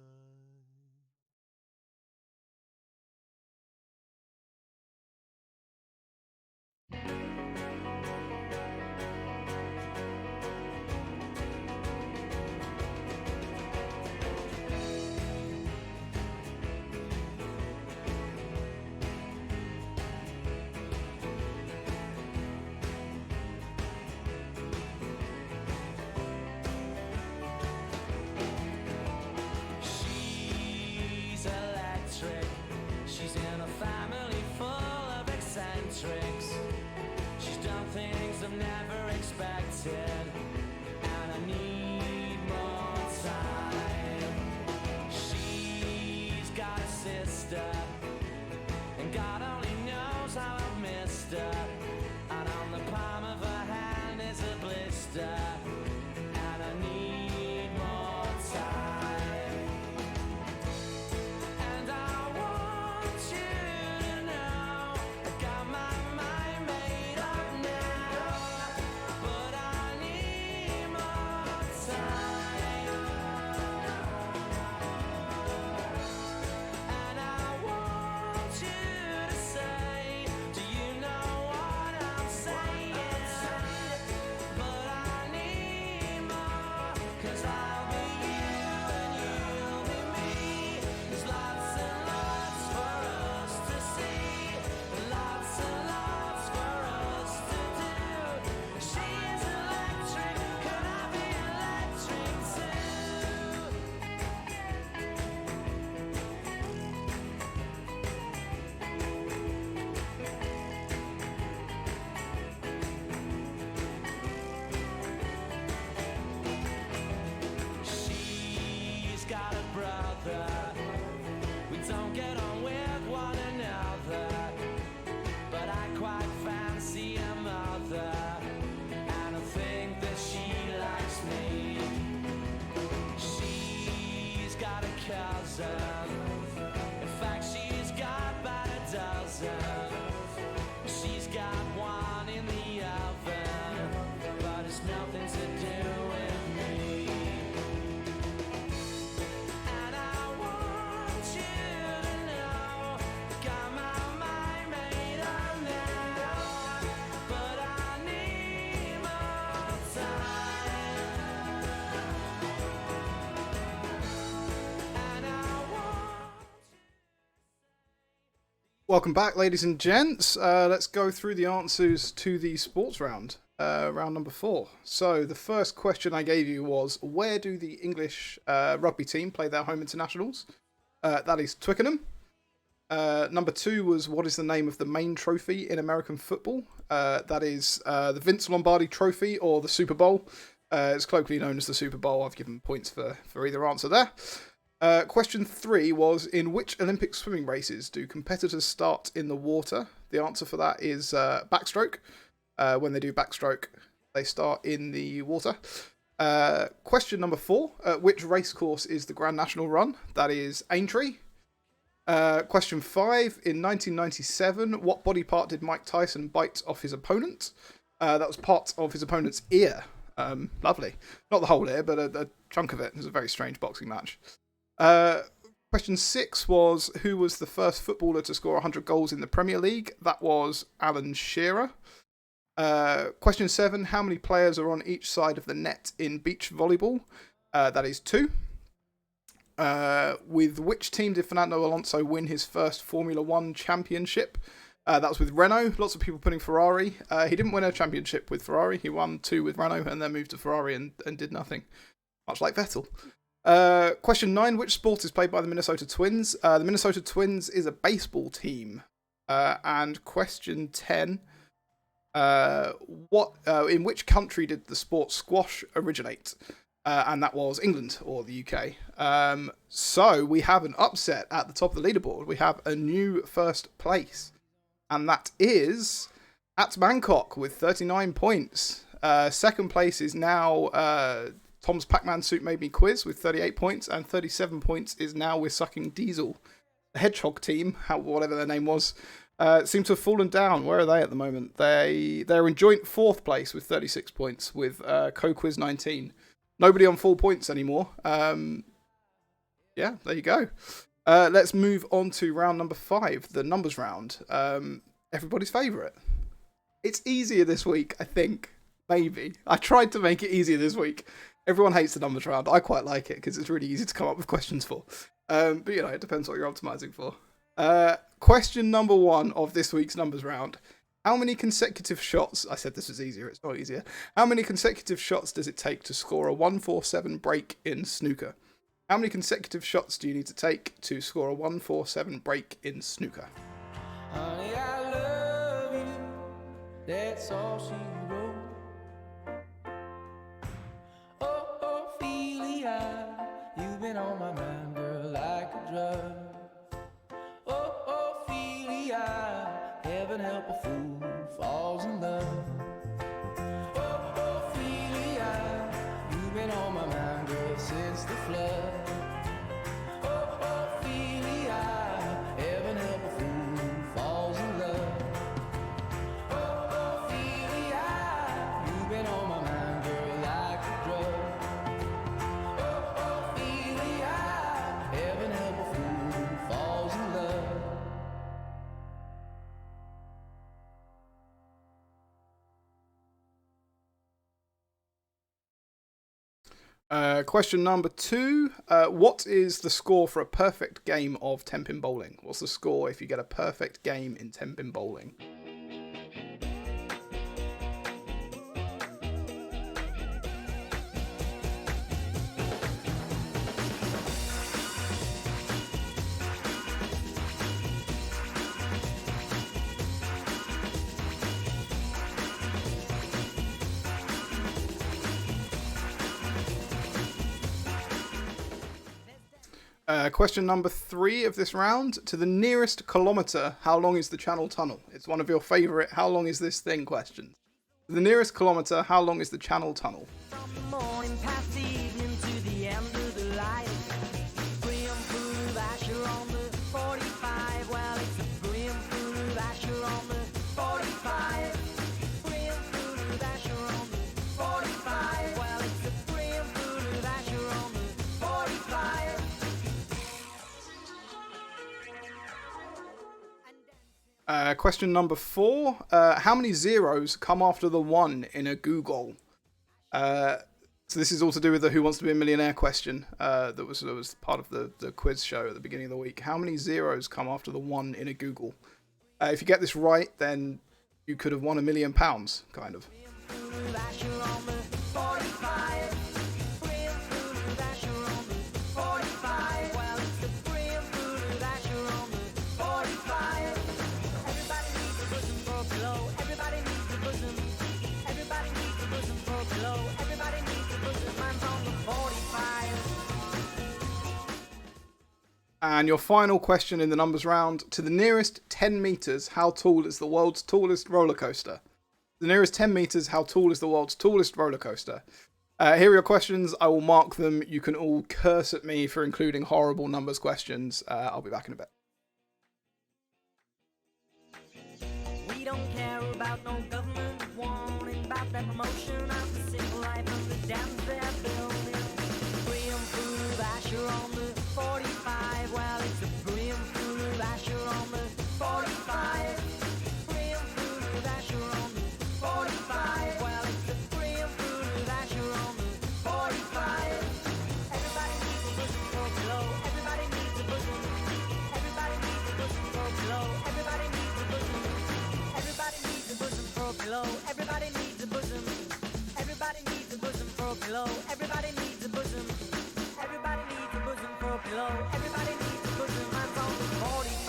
She's electric. She's in a family full of eccentrics. She's done things I've never expected, and I need more time. She's got a sister, and God only knows how I've missed her. And on the palm of her hand is a blister, and I need more time. And I want you to know I got my mind made up now, but I need more time. And I want you to say, do you know what I'm saying? But I need more, 'cause I'll be you and you'll be me. There's lots and lots for us to see, lots and lots for us to do. She's electric, could I be electric too? She's got a brother. We don't get on with one another, but I quite fancy a mother, and I think that she likes me. She's got a cousin. In fact, she's got about a dozen. She's got one in the oven, but it's nothing to do with me. And I want you to know I got my mind made up now, but I need more time. And I want Welcome back, ladies and gents. Let's go through the answers to the sports round, round number 4. So the first question I gave you was, where do the English rugby team play their home internationals? That is Twickenham. Number 2 was, what is the name of the main trophy in American football? That is the Vince Lombardi Trophy, or the Super Bowl. It's colloquially known as the Super Bowl. I've given points for either answer there. Question 3 was, in which Olympic swimming races do competitors start in the water? The answer for that is backstroke. When they do backstroke, they start in the water. Question number 4, which racecourse is the Grand National Run? That is Aintree. Question 5, in 1997, what body part did Mike Tyson bite off his opponent? That was part of his opponent's ear. Lovely. Not the whole ear, but a chunk of it. It was a very strange boxing match. Question 6 was, who was the first footballer to score 100 goals in the Premier League? That was Alan Shearer. Question 7, how many players are on each side of the net in beach volleyball? That is 2. With which team did Fernando Alonso win his first Formula 1 championship? That was with Renault. Lots of people putting Ferrari. He didn't win a championship with Ferrari. He won 2 with Renault and then moved to Ferrari and did nothing. Much like Vettel. Question 9, which sport is played by the Minnesota Twins? The Minnesota Twins is a baseball team. And question 10, in which country did the sport squash originate? And that was England, or the UK. So we have an upset at the top of the leaderboard. We have a new first place. And that is at Bangkok with 39 points. Second place is now Tom's Pac-Man Suit Made Me quiz with 38 points, and 37 points is Now We're Sucking Diesel. The Hedgehog team, whatever their name was, seem to have fallen down. Where are they at the moment? They're in joint 4th place with 36 points with Co-Quiz 19. Nobody on full points anymore. Yeah, there you go. Let's move on to round number 5, the numbers round. Everybody's favourite. It's easier this week, I think. Maybe. I tried to make it easier this week. Everyone hates the numbers round. I quite like it because it's really easy to come up with questions for. But, you know, it depends what you're optimising for. Question number 1 of this week's numbers round. How many consecutive shots... I said this was easier. It's not easier. How many consecutive shots does it take to score a 147 break in snooker? How many consecutive shots do you need to take to score a 147 break in snooker? Honey, I love you. That's all she wrote. Oh, Ophelia, you've been on my mind, girl, like a drug. Oh, Ophelia, heaven help a fool who falls in love. Oh, Ophelia, you've been on my mind, girl, since the flood. Oh, Ophelia, heaven help a fool who falls in love. Oh, Ophelia, you've been on my mind, girl, like a drug. Oh, Ophelia, heaven help a fool who falls in love. Question number 2. What is the score for a perfect game of 10-pin bowling? What's the score if you get a perfect game in 10-pin bowling? Question number 3 of this round. To the nearest kilometre, how long is the Channel Tunnel? It's one of your favourite how long is this thing questions. To the nearest kilometre, how long is the Channel Tunnel? From the morning past the evening to the end of the light. Brimful of Asher on the 45. Well, it's a brimful of Asher on the 45. Brimful of Asher on the 45. Well, it's a brimful of Asher on the 45. Question number 4. How many zeros come after the 1 in a Google? So this is all to do with the Who Wants to Be a Millionaire question that was part of the quiz show at the beginning of the week. How many zeros come after the 1 in a Google? If you get this right, then you could have won £1 million, kind of. Brimful of Asher on the 45. Brimful of Asher on the 45. Well, it's a brimful of Asher on the 45. Everybody needs a bosom for a pillow. Everybody needs a bosom. Everybody needs a bosom for a pillow. Everybody needs a bosom. Mine's on the 45. And your final question in the numbers round. To the nearest 10 metres, how tall is the world's tallest roller coaster? The nearest 10 metres, how tall is the world's tallest roller coaster? Here are your questions. I will mark them. You can all curse at me for including horrible numbers questions. I'll be back in a bit. We don't care about no government warning about that promotion of the simple life of the dams they're building. Brimful of Asher on the 45. Well, it's a brimful of Asher on the 45. Brimful of Asher on the 45. Well, it's a brimful of Asher on the 45. Everybody needs a bosom for a pillow. Everybody needs a bosom. Everybody needs a bosom for a pillow. Everybody needs a bosom. Everybody needs a bosom for a pillow. Everybody needs a bosom. Everybody needs a bosom for a pillow. Everybody needs a bosom. Everybody needs a bosom for a pillow. Everybody needs a bosom. Mine's on the 45.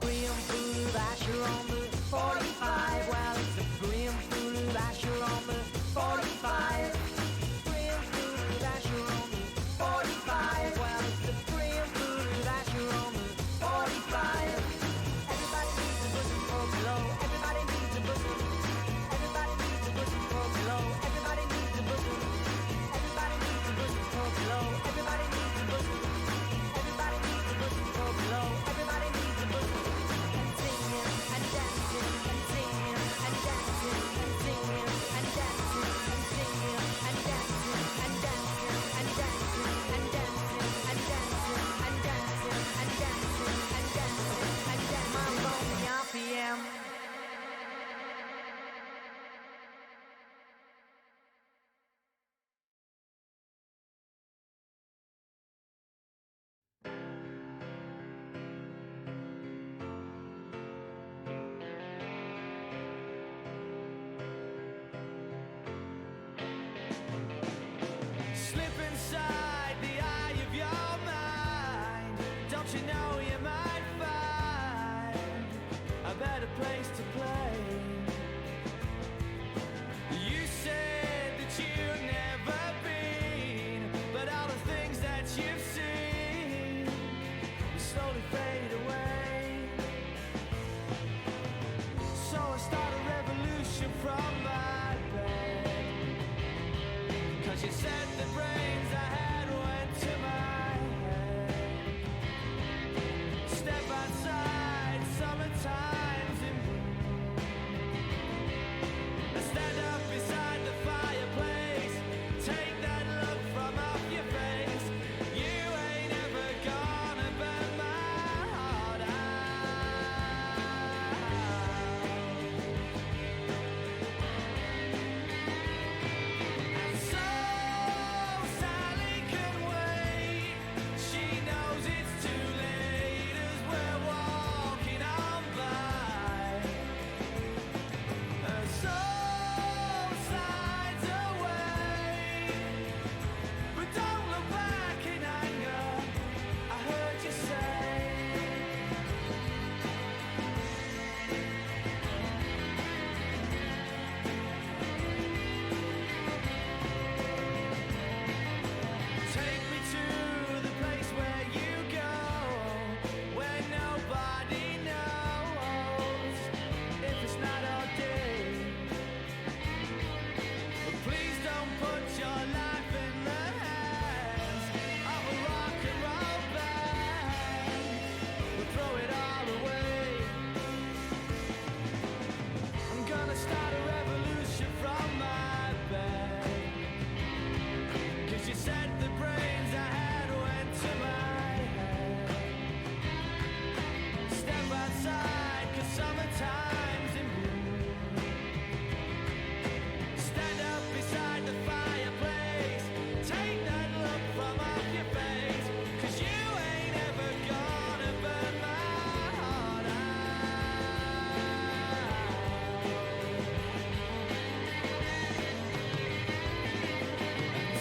Brimful of Asher on the 45. Well, it's a brimful of Asher on the better place to play. You said that you'd never been, but all the things that you've seen slowly fade away. So I start a revolution from my bed, 'cause you said the brains I had went to my head. Step outside, summertime's in bloom. I stand up beside the fireplace, take that look from off your face. You ain't ever gonna burn my heart out. And so Sally can wait. She knows it's too late as we're walking on by. Her soul slides away, but don't look back in anger. I heard you say. Take me to the place where you go, where nobody knows if it's not all day. But please don't put your life in the hands of a rock and roll band. We'll throw it all away. I'm gonna start a revolution from my bed, 'cause you said the brains I had went to my head. Step outside, 'cause summertime's in bloom. Stand up beside the fireplace, take that look from off your face, 'cause you ain't ever gonna burn my heart out.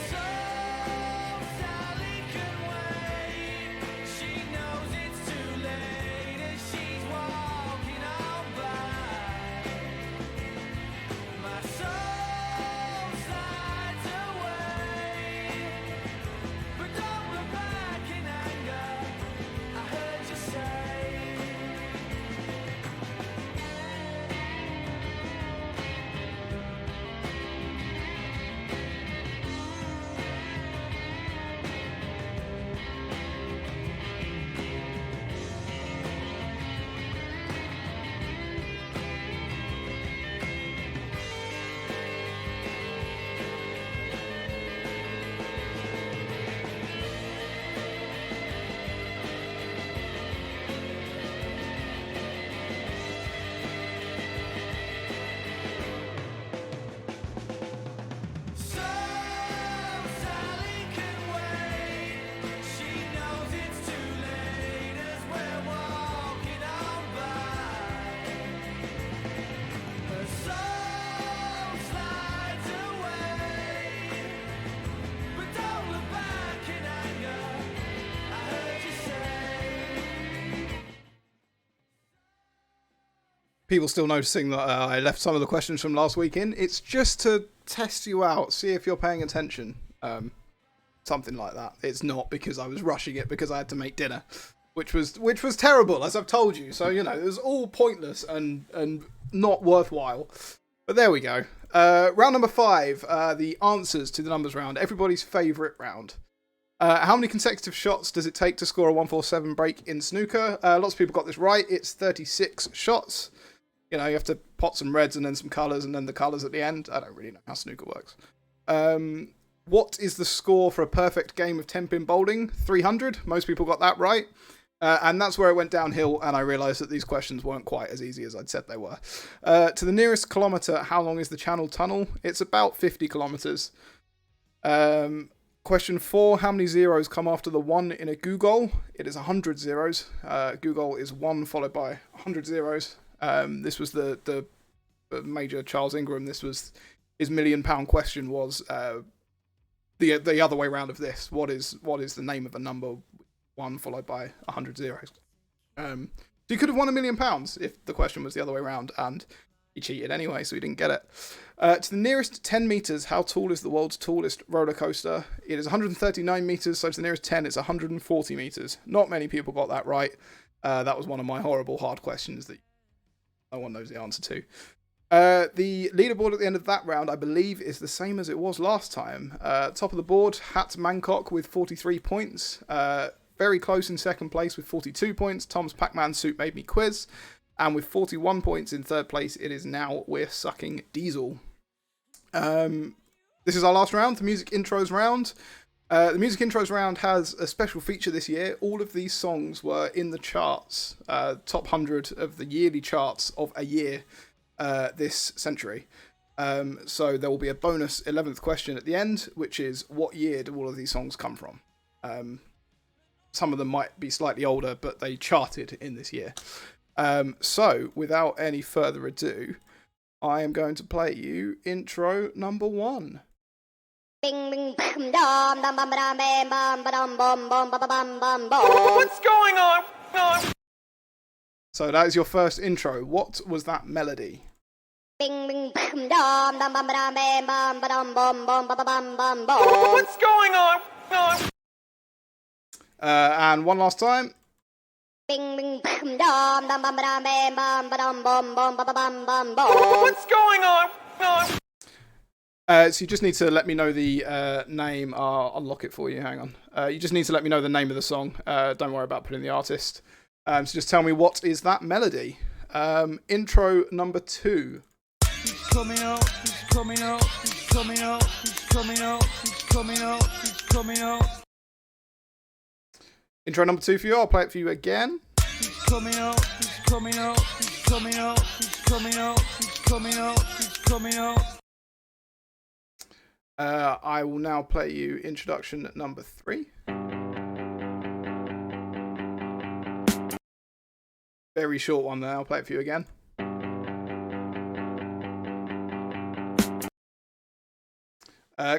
So Sally can wait. She knows it's too late as she's walking on by. My soul slides away, but don't look back in anger. I heard you say. So Sally can wait. She knows it's too late as we're walking on by. Her soul slides away, but don't look back in anger. I heard you say. People still noticing that I left some of the questions from last week in. It's just to test you out, see if you're paying attention. Something like that. It's not because I was rushing it because I had to make dinner, which was terrible, as I've told you. So, you know, it was all pointless and not worthwhile. But there we go. Round number 5, the answers to the numbers round. Everybody's favourite round. How many consecutive shots does it take to score a 147 break in snooker? Lots of people got this right. It's 36 shots. You know, you have to pot some reds and then some colours and then the colours at the end. I don't really know how snooker works. What is the score for a perfect game of 10-pin bowling? 300. Most people got that right. And that's where it went downhill, and I realised that these questions weren't quite as easy as I'd said they were. To the nearest kilometre, how long is the Channel Tunnel? It's about 50 kilometres. Question 4, how many zeros come after the 1 in a googol? It is 100 zeros. Googol is 1 followed by 100 zeros. This was the Major Charles Ingram. This was his £1 million question was the other way round of this. What is the name of a number 1 followed by 100 zeros? So you could have won £1 million if the question was the other way around, and he cheated anyway, so he didn't get it. To the nearest 10 metres, how tall is the world's tallest roller coaster? It is 139 metres, so to the nearest 10, it's 140 metres. Not many people got that right. That was one of my horrible hard questions that no one knows the answer to. The leaderboard at the end of that round, I believe, is the same as it was last time. Top of the board, Hat Mancock with 43 points. Very close in second place with 42 points. Tom's Pac-Man Suit Made Me Quiz. And with 41 points in third place, it is now We're Sucking Diesel. This is our last round, the music intros round. The music intros round has a special feature this year. All of these songs were in the charts, top 100 of the yearly charts of a year this century. So there will be a bonus 11th question at the end, which is, what year do all of these songs come from? Some of them might be slightly older, but they charted in this year. So, without any further ado, I am going to play you intro number 1. Bing bing bam dum dum bum bam bam bum ba-dum bum bum ba bum bum bum. What's going on? So that is your first intro. What was that melody? Bing bing bam dum dum bum bam bam bum ba-dum bum bum ba bum bum bum. What's going on? And one last time. Bing bing bam dum dum bum bam bam ba-dum bum bum ba bum bum bum. What's going on? So you just need to let me know the name. I'll unlock it for you. Hang on. You just need to let me know the name of the song. Don't worry about putting the artist. So just tell me, what is that melody? Intro number 2. He's coming out, he's coming out, he's coming out, he's coming out, he's coming out, he's coming out. Intro number 2 for you. I'll play it for you again. He's coming out, he's coming out, he's coming out, he's coming out, he's coming out, he's coming out. I will now play you introduction number 3. Very short one there. I'll play it for you again.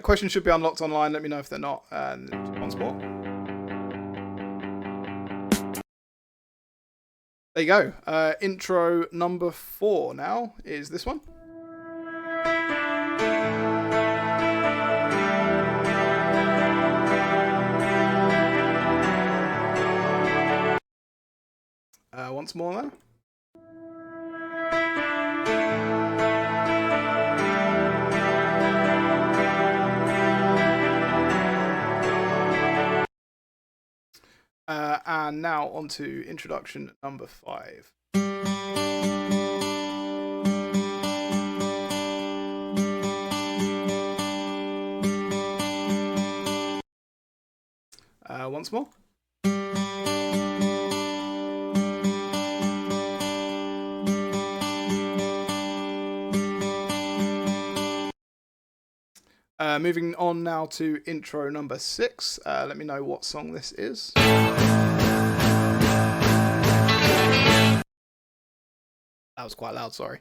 Questions should be unlocked online. Let me know if they're not. And once more. There you go. Intro number 4 now is this one. Once more now. And now on to introduction number 5. Once more. Moving on now to intro number 6. Let me know what song this is. That was quite loud, sorry.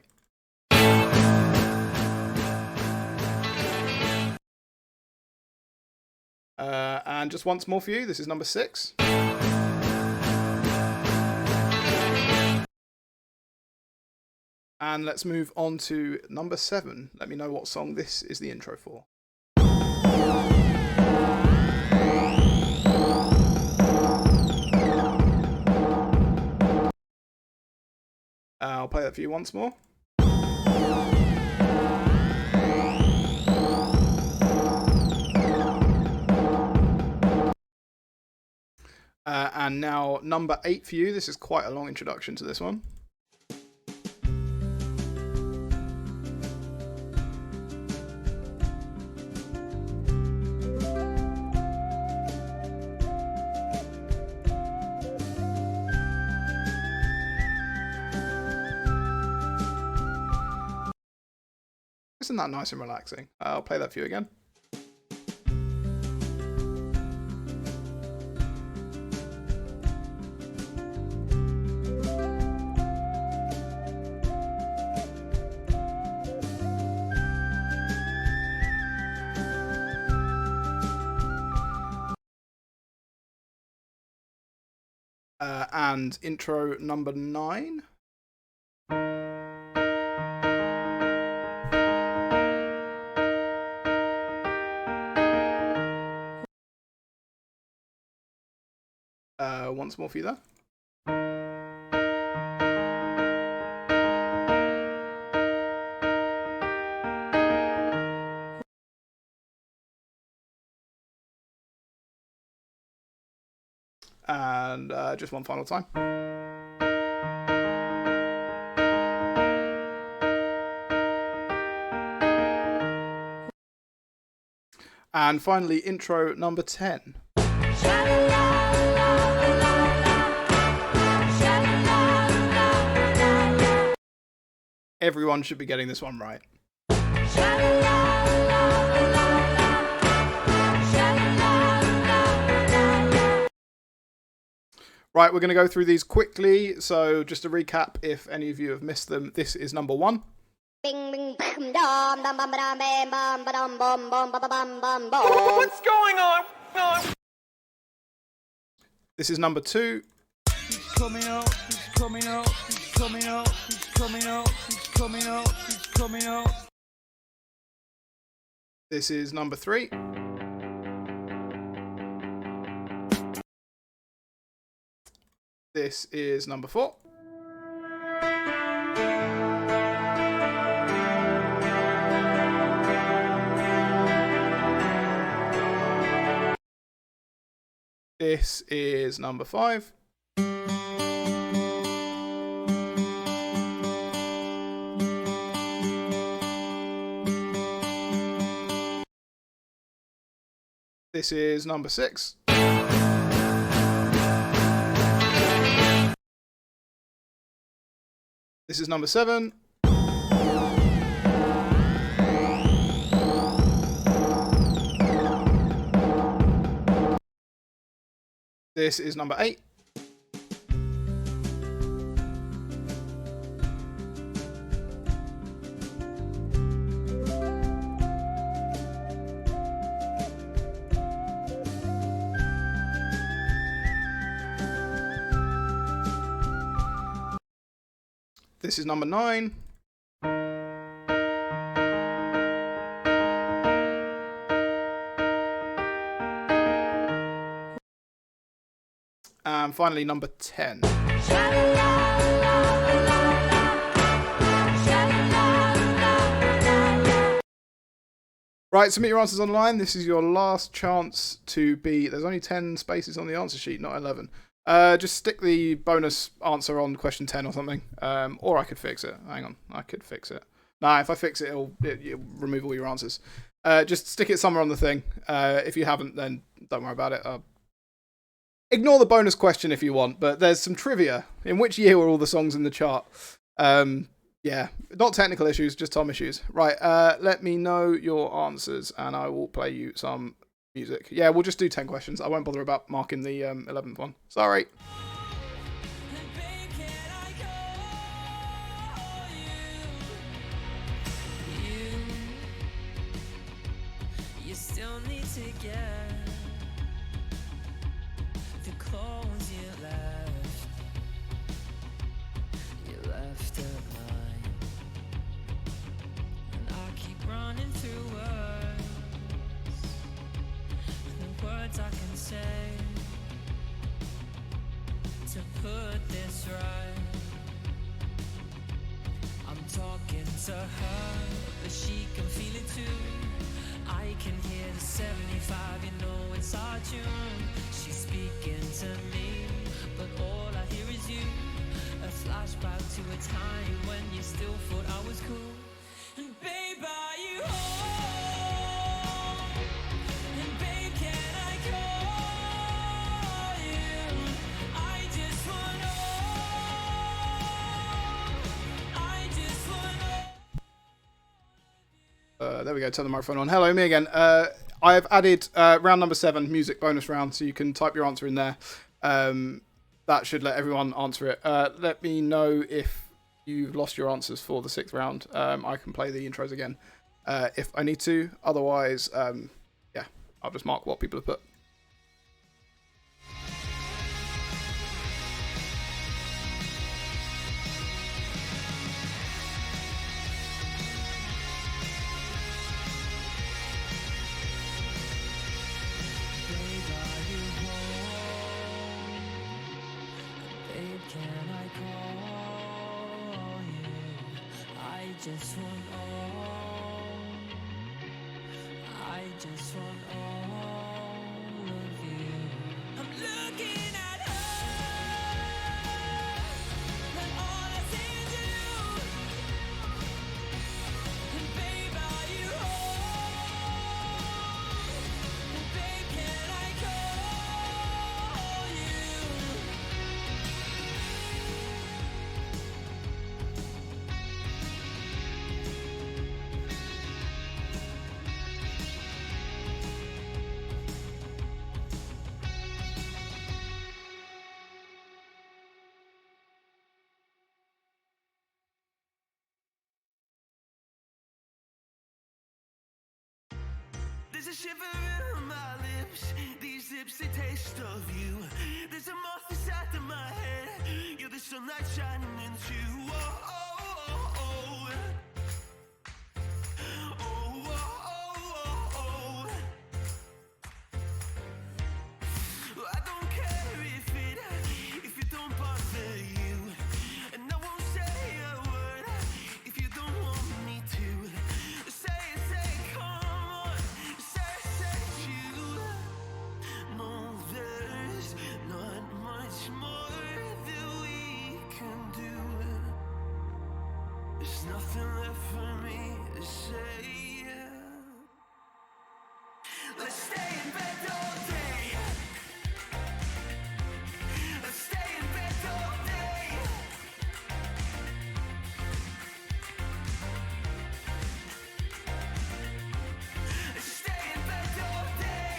And just once more for you, this is number 6. And let's move on to number 7. Let me know what song this is the intro for. I'll play that for you once more. And now number 8 for you. This is quite a long introduction to this one. Isn't that nice and relaxing? I'll play that for you again. and intro number 9. Once more for you there. And just one final time. And finally, intro number 10. Everyone should be getting this one right. Right, we're going to go through these quickly. So just to recap, if any of you have missed them, this is number 1. Bing bing bam dum dum bum bam bam bum bum bum bum bum bum bum bum. What's going on? This is number 2. He's coming out, he's coming out, he's coming out, he's coming out, he's coming out, he's coming out. This is number 3. This is number 4. This is number 5. This is number 6. This is number 7. This is number 8. This is number 9. And finally, number 10. Right, submit your answers online. This is your last chance to be... There's only 10 spaces on the answer sheet, not 11. Just stick the bonus answer on question 10 or something. Or I could fix it. Hang on, I could fix it. Nah, if I fix it, it'll remove all your answers. Just stick it somewhere on the thing. If you haven't, then don't worry about it. Ignore the bonus question if you want, but there's some trivia. In which year were all the songs in the chart? Yeah, not technical issues, just Tom issues. Right, let me know your answers and I will play you some music. Yeah, we'll just do 10 questions. I won't bother about marking the 11th one. Sorry. You still need to get the clothes you left at mine, and I keep running through words, the words I can say to put this right. I'm talking to her, but she can feel it too. I can hear the 75, you know it's our tune. She's speaking to me, but all I hear is you. A flashback to a time when you still thought I was cool. And babe, are you home? And babe, can I call you? I just wanna There we go, turn the microphone on. Hello, me again. I have added round number 7, music bonus round, so you can type your answer in there. That should let everyone answer it. Let me know if you've lost your answers for the 6th round. I can play the intros again if I need to. Otherwise, yeah, I'll just mark what people have put. just want all. I just want all of you. I'm looking at her, and all I see is you. And babe, are you home? And babe, can I call you? There's a shiver in my lips. These lips, they taste of you. There's a moth inside of my head. You're the sunlight shining into. Oh, oh, oh, oh. Oh, oh, oh, oh, oh. I don't care if it don't bother you. And I won't say a word if you don't want me to. Say, come on. Say, you. No, there's not much more that we can do. There's nothing left for me to say. Let's stay in bed all day. Let's stay in bed all day. Let's stay in bed all day.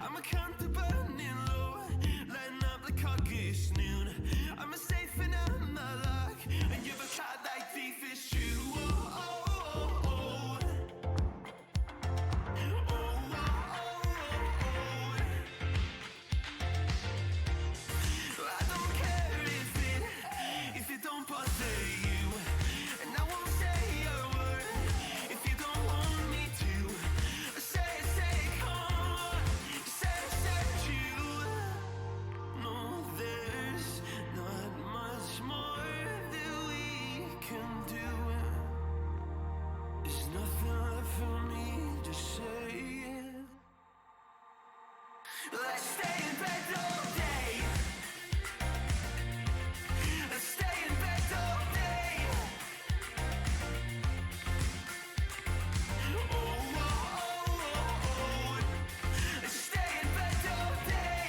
I'm a count to burning low, lighting up like August noon. I'm a safe and I'm a lock, and you've a card like thief is true. Oh, oh, oh, oh. Oh, oh, oh, oh. I don't care if it don't bother you, and I won't say a word if you don't want me to. Say, come on. Say, you. No, there's not much more that we can do. There's nothing left for me to say. Let's stay in bed all day. Let's stay in bed all day. Oh, oh, oh, oh, oh. Let's stay in bed all day.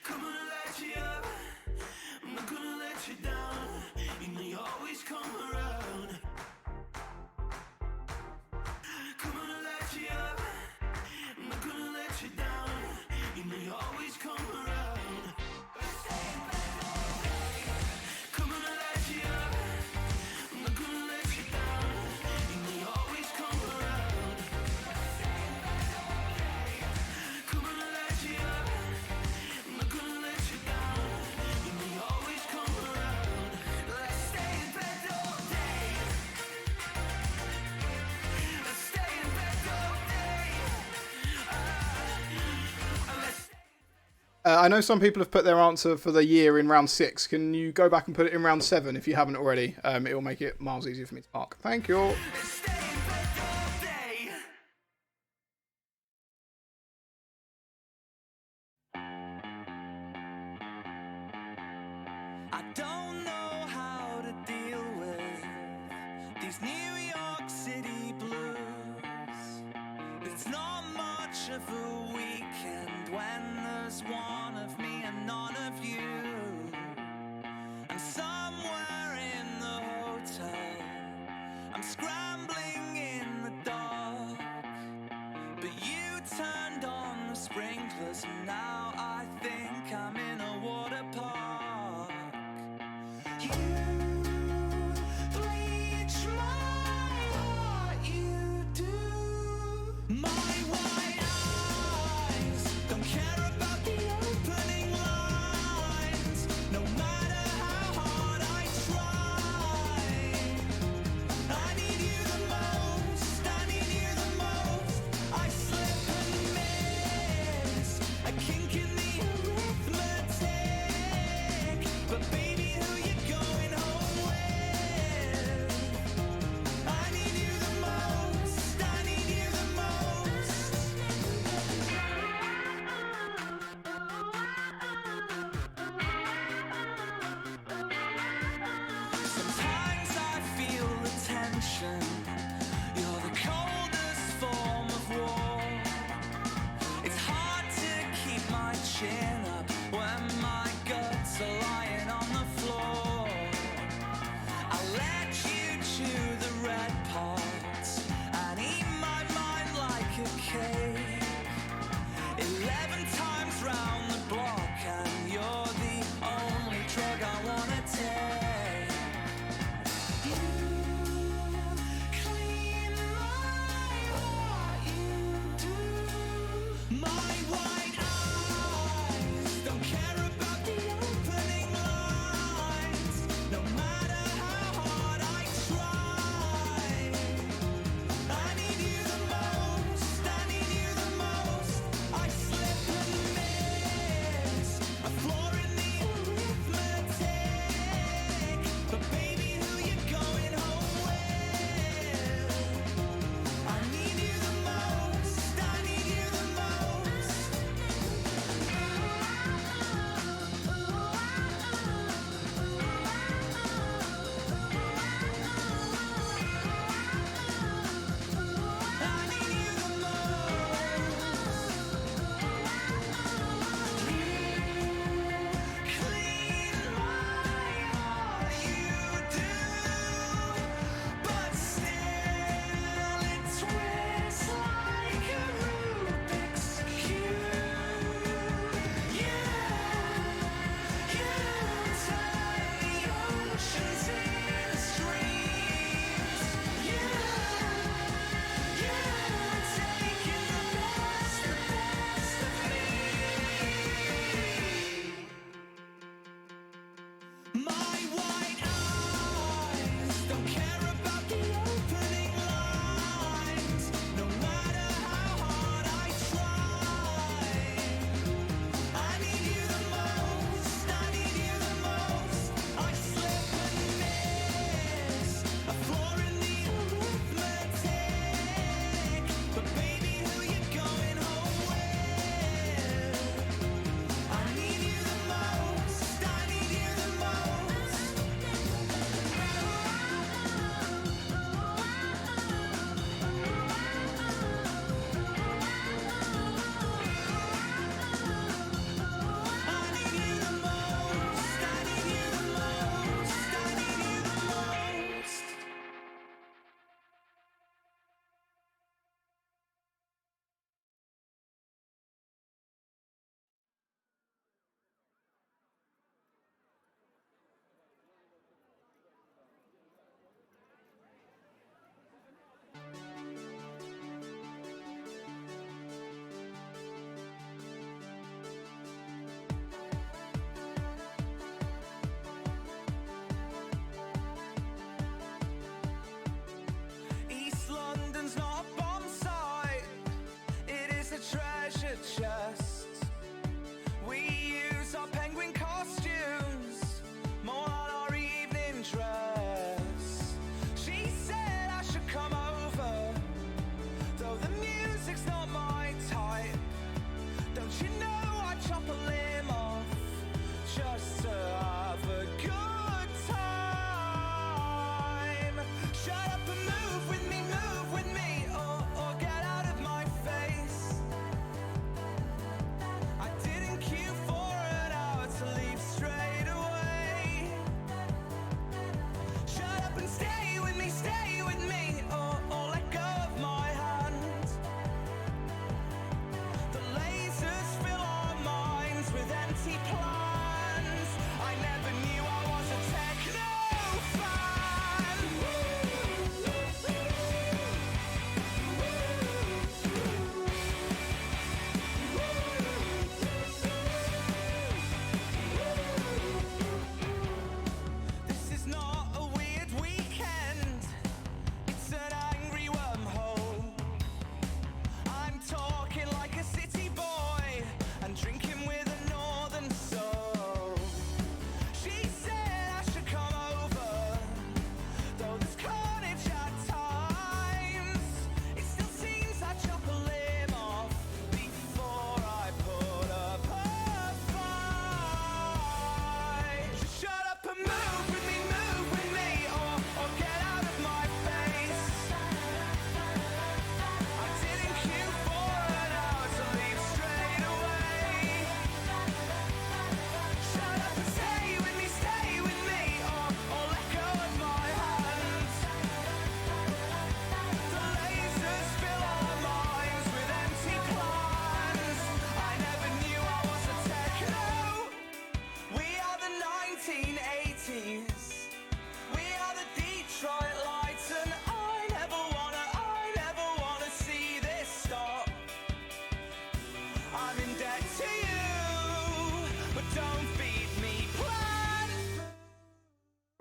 Come on, light you up. I'm not gonna let you down. You know you always come around. Come on, light you up. I'm not gonna let you down. You know you always come around. Come on, light you up. I'm not gonna let you down. You know you always come around. Come on, light you up. I'm not gonna let you down. You know you always come around. Let's stay in bed all day. Let's stay in bed all day. Let's I know some people have put their answer for the year in round 6. Can you go back and put it in round 7 if you haven't already? It will make it miles easier for me to mark. Thank you. stay in bed all day. I don't know how to deal with these New York City blues. It's not much of a weekend when there's one of me and none of you. And somewhere in the hotel, I'm scrambling in the dark. But you turned on the sprinklers and now I think I'm in a water park. You bleach my heart, you do. My white eyes don't care about the opening lines. No matter how hard I try, I need you the chin up when my guts are lying on the floor. I'll let you chew the red parts and eat my mind like a cake. 11 times round the block and you're the only drug I wanna take. You clean what you do. My white eyes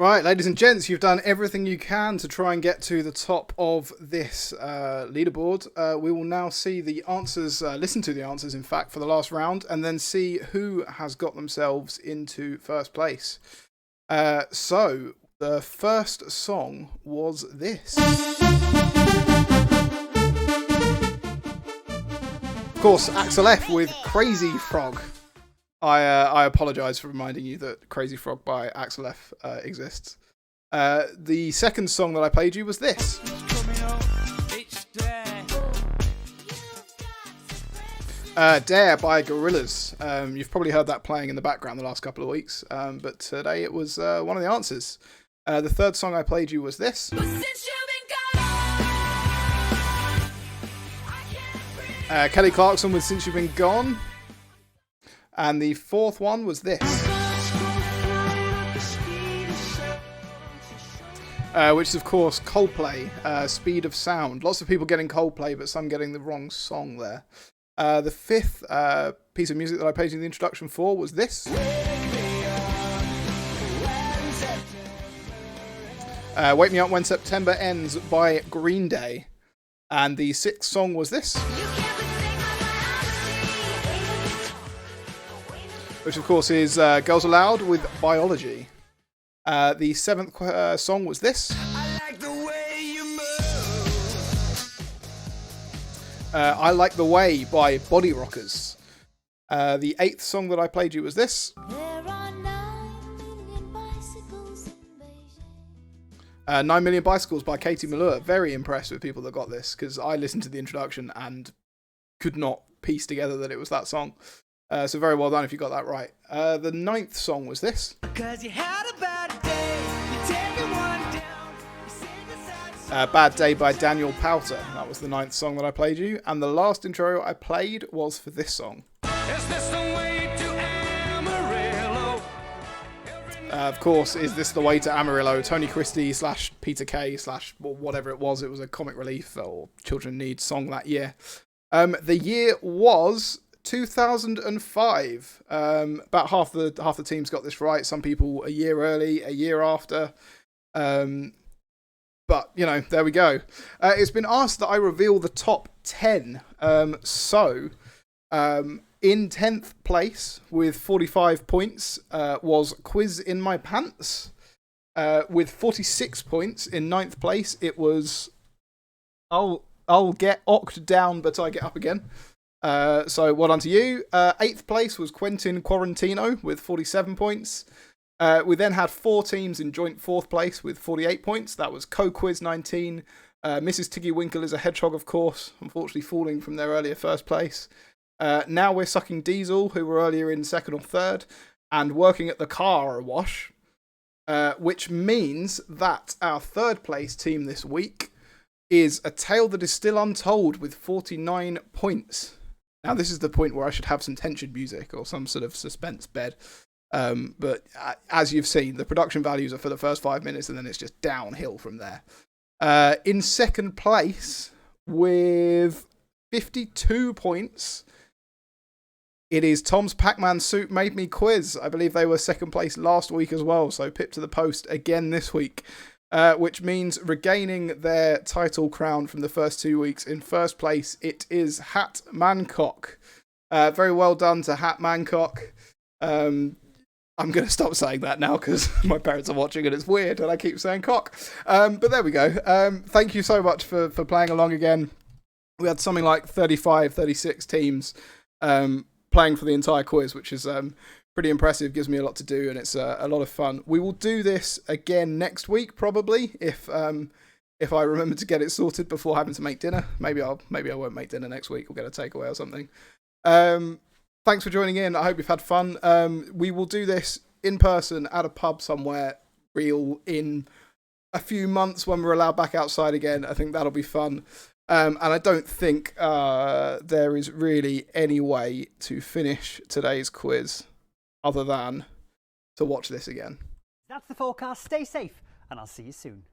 Right, ladies and gents, you've done everything you can to try and get to the top of this leaderboard. We will now see the answers, listen to the answers, in fact, for the last round, and then see who has got themselves into first place. So, the first song was this. Of course, Axel F with Crazy Frog. I apologise for reminding you that Crazy Frog by Axel F exists. The second song that I played you was this. Dare by Gorillaz. You've probably heard that playing in the background the last couple of weeks, but today it was one of the answers. The third song I played you was this. Kelly Clarkson with Since You've Been Gone. And the fourth one was this. Which is, of course, Coldplay, Speed of Sound. Lots of people getting Coldplay, but some getting the wrong song there. The fifth piece of music that I played you the introduction for was this. Wake Me Up When September Ends by Green Day. And the sixth song was this. Which, of course, is Girls Aloud with Biology. The seventh song was this. I like the way you move. I Like the Way by Body Rockers. The eighth song that I played you was this. 9 Million Bicycles by Katie Malua. Very impressed with people that got this, because I listened to the introduction and could not piece together that it was that song. So very well done if you got that right. The ninth song was this. 'Cause you had a bad day. You take it one down. You sing a sad song. Bad Day by Daniel Powter. That was the ninth song that I played you. And the last intro I played was for this song. Is this the way to Amarillo? Of course, Is This the Way to Amarillo? Tony Christie / Peter Kay / whatever it was. It was a Comic Relief or Children Need song that year. The year was 2005. About half the teams got this right. Some people a year early, a year after. But, you know, there we go. It's been asked that I reveal the top 10. In 10th place with 45 points was Quiz in My Pants. With 46 points in 9th place, it was I'll get ocked down, but I get up again. So well done to you. 8th place was Quentin Quarantino with 47 points. We then had 4 teams in joint 4th place with 48 points. That was Co-Quiz 19. Mrs. Tiggy Winkle is a Hedgehog, of course, unfortunately falling from their earlier first place. Now We're Sucking Diesel, who were earlier in 2nd or 3rd, and Working at the Car Wash, which means that our 3rd place team this week is A Tale That Is Still Untold with 49 points. Now, this is the point where I should have some tension music or some sort of suspense bed. But as you've seen, the production values are for the first 5 minutes, and then it's just downhill from there. In 2nd place, with 52 points, it is Tom's Pac-Man Suit Made Me Quiz. I believe they were 2nd place last week as well, so pip to the post again this week. Which means regaining their title crown from the first 2 weeks in 1st place, it is Hat Mancock. Very well done to Hat Mancock. I'm going to stop saying that now because my parents are watching and it's weird and I keep saying cock. But there we go. Thank you so much for playing along again. We had something like 35, 36 teams playing for the entire quiz, which is pretty impressive, gives me a lot to do, and it's a lot of fun. We will do this again next week, probably, if I remember to get it sorted before having to make dinner. Maybe I won't make dinner next week. We'll get a takeaway or something. Thanks for joining in. I hope you've had fun. We will do this in person at a pub somewhere real in a few months when we're allowed back outside again. I think that'll be fun. And I don't think there is really any way to finish today's quiz other than to watch this again. That's the forecast. Stay safe, and I'll see you soon.